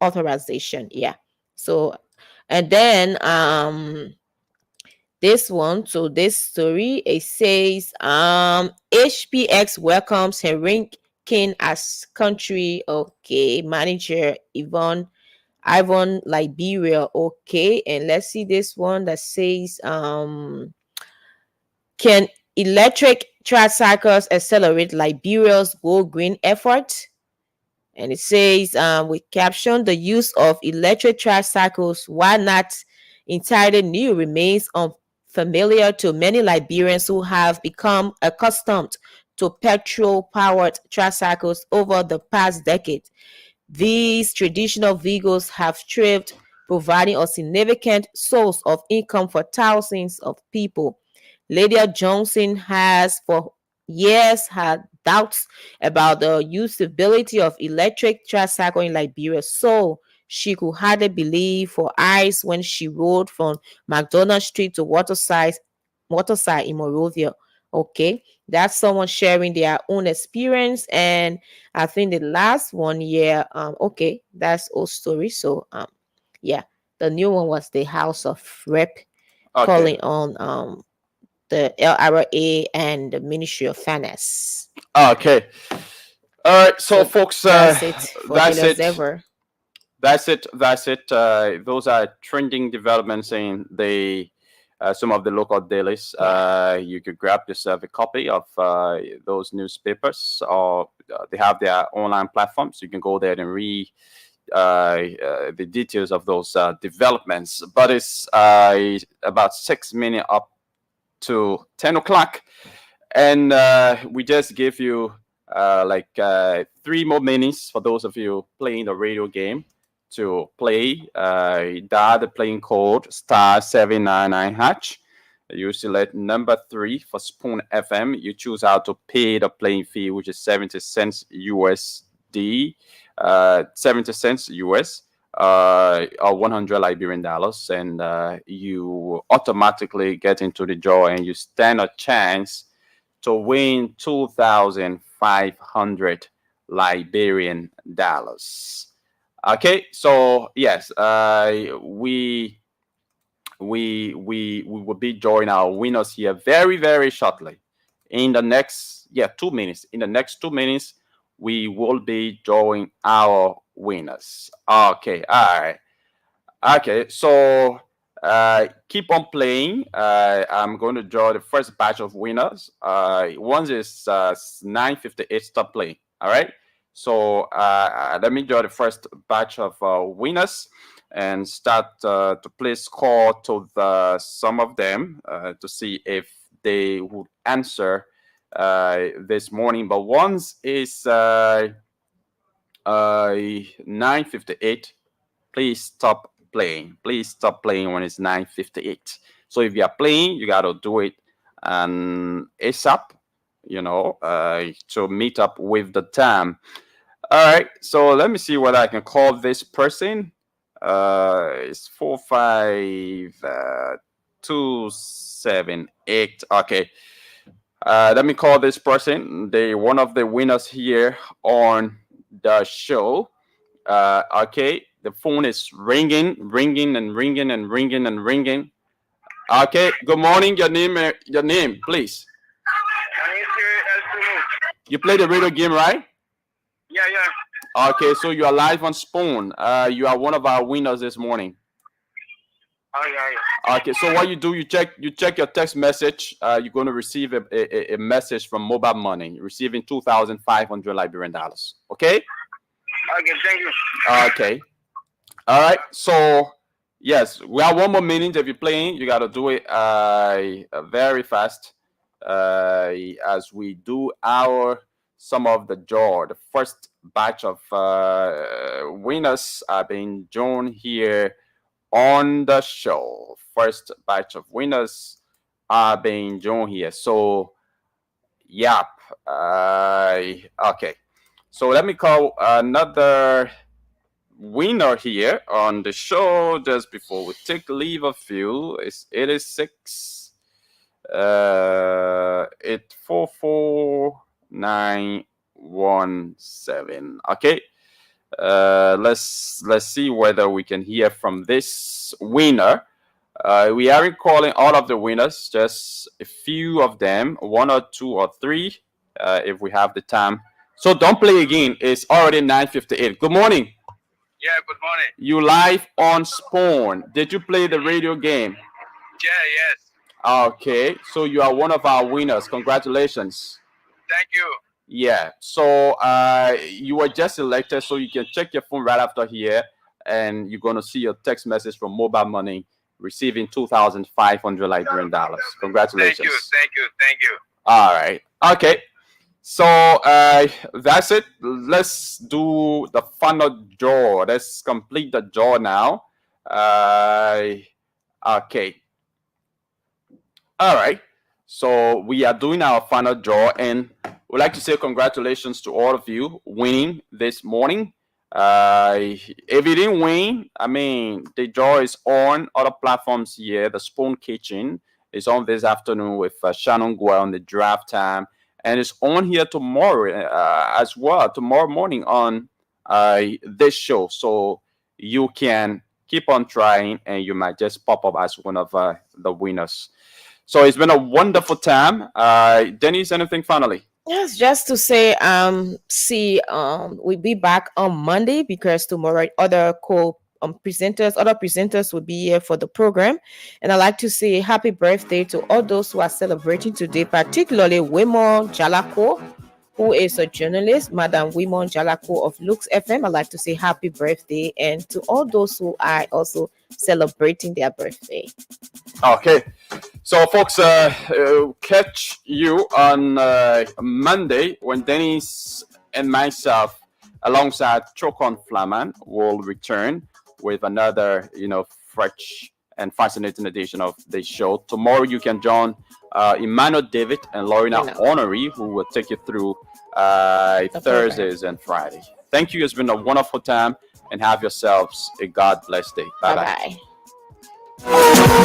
authorization. Yeah. So, and then this one, so this story, it says HPX welcomes Henry King as country manager Ivan Liberia. Okay, and let's see this one that says can electric tricycles accelerate Liberia's Go Green effort? And it says with caption, the use of electric tricycles, while not entirely new, remains unfamiliar to many Liberians who have become accustomed to petrol-powered tricycles over the past decade. These traditional vehicles have thrived, providing a significant source of income for thousands of people. Lydia Johnson has for years had doubts about the usability of electric tricycle in Liberia, so she could hardly believe her eyes when she rode from McDonald Street to Waterside in Monrovia. Okay, that's someone sharing their own experience. And I think the last one, okay, that's old story. So yeah, the new one was the House of Rep calling on the LRA and the Ministry of Finance. Okay. All right. So folks, that's it for that's it. Ever. That's it. Those are trending developments in the some of the local dailies. You could grab yourself a copy of those newspapers, or they have their online platforms. You can go there and read the details of those developments. But it's about 6 minutes up to 10 o'clock, and we just give you 3 more minutes for those of you playing the radio game to play. Dial the playing code *799#. You select number 3 for Spoon FM. You choose how to pay the playing fee, which is 70 cents USD, 70 cents US, or 100 Liberian dollars, and you automatically get into the draw, and you stand a chance to win 2,500 Liberian dollars. Okay, so yes, we will be joining our winners here very, very shortly. In the next 2 minutes. In the next 2 minutes, we will be drawing our winners. Okay, all right. Okay, so keep on playing. I'm going to draw the first batch of winners. Once is 9:58, stop playing. All right. So let me draw the first batch of winners and start to place score to some of them to see if they would answer this morning. But once is 9:58, please stop playing. Please stop playing when it's 9:58. So if you are playing, you got to do it ASAP, to meet up with the time. All right, so let me see what I can call this person. It's 45278. Okay. Let me call this person. One of the winners here on the show. Okay, the phone is ringing. Okay, good morning. Your name, please. You play the radio game, right? Yeah. Okay, so you are live on Spoon. You are one of our winners this morning. Oh, yeah. Okay, so what you do, you check your text message. You're going to receive a message from Mobile Money, receiving 2,500 Liberian dollars. Okay? Okay, thank you. Okay. All right. So Yes, we have one more minute. If you're playing, you got to do it very fast as we do some of the draw. The first batch of winners are being drawn here on the show. First batch of winners are being drawn here. So, yep. Okay. So let me call another winner here on the show just before we take leave of you. It's 86 844917. Okay. Let's see whether we can hear from this winner. We aren't calling all of the winners, just a few of them, one or two or three, if we have the time. So don't play again. It's already 9:58. Good morning. Yeah, good morning. You live on Spawn. Did you play the radio game? Yeah, yes. Okay, so you are one of our winners. Congratulations. Thank you. Yeah, so you were just elected, so you can check your phone right after here, and you're going to see your text message from Mobile Money receiving 2,500 Liberian dollars. Congratulations. Thank you. All right. Okay. So that's it. Let's do the final draw. Let's complete the draw now. Okay. All right. So we are doing our final draw, and we'd like to say congratulations to all of you winning this morning. If you didn't win, I mean, the draw is on other platforms here. The Spoon Kitchen is on this afternoon with Shannon Guo on the draft time. And it's on here tomorrow as well, tomorrow morning on this show. So you can keep on trying and you might just pop up as one of the winners. So it's been a wonderful time. Denise, anything finally? Yes, just to say, we'll be back on Monday because tomorrow other presenters will be here for the program. And I'd like to say happy birthday to all those who are celebrating today, particularly Wimon Jalako, who is a journalist, Madam Wimon Jalako of Lux FM. I'd like to say happy birthday, and to all those who are also celebrating their birthday. Okay. So, folks, catch you on Monday when Dennis and myself, alongside Chokon Flaman, will return with another, fresh and fascinating edition of the show. Tomorrow, you can join Emmanuel David and Lorena Honoree, who will take you through Thursdays and Friday. Thank you. It's been a wonderful time, and have yourselves a God bless day. Bye-bye. Bye-bye.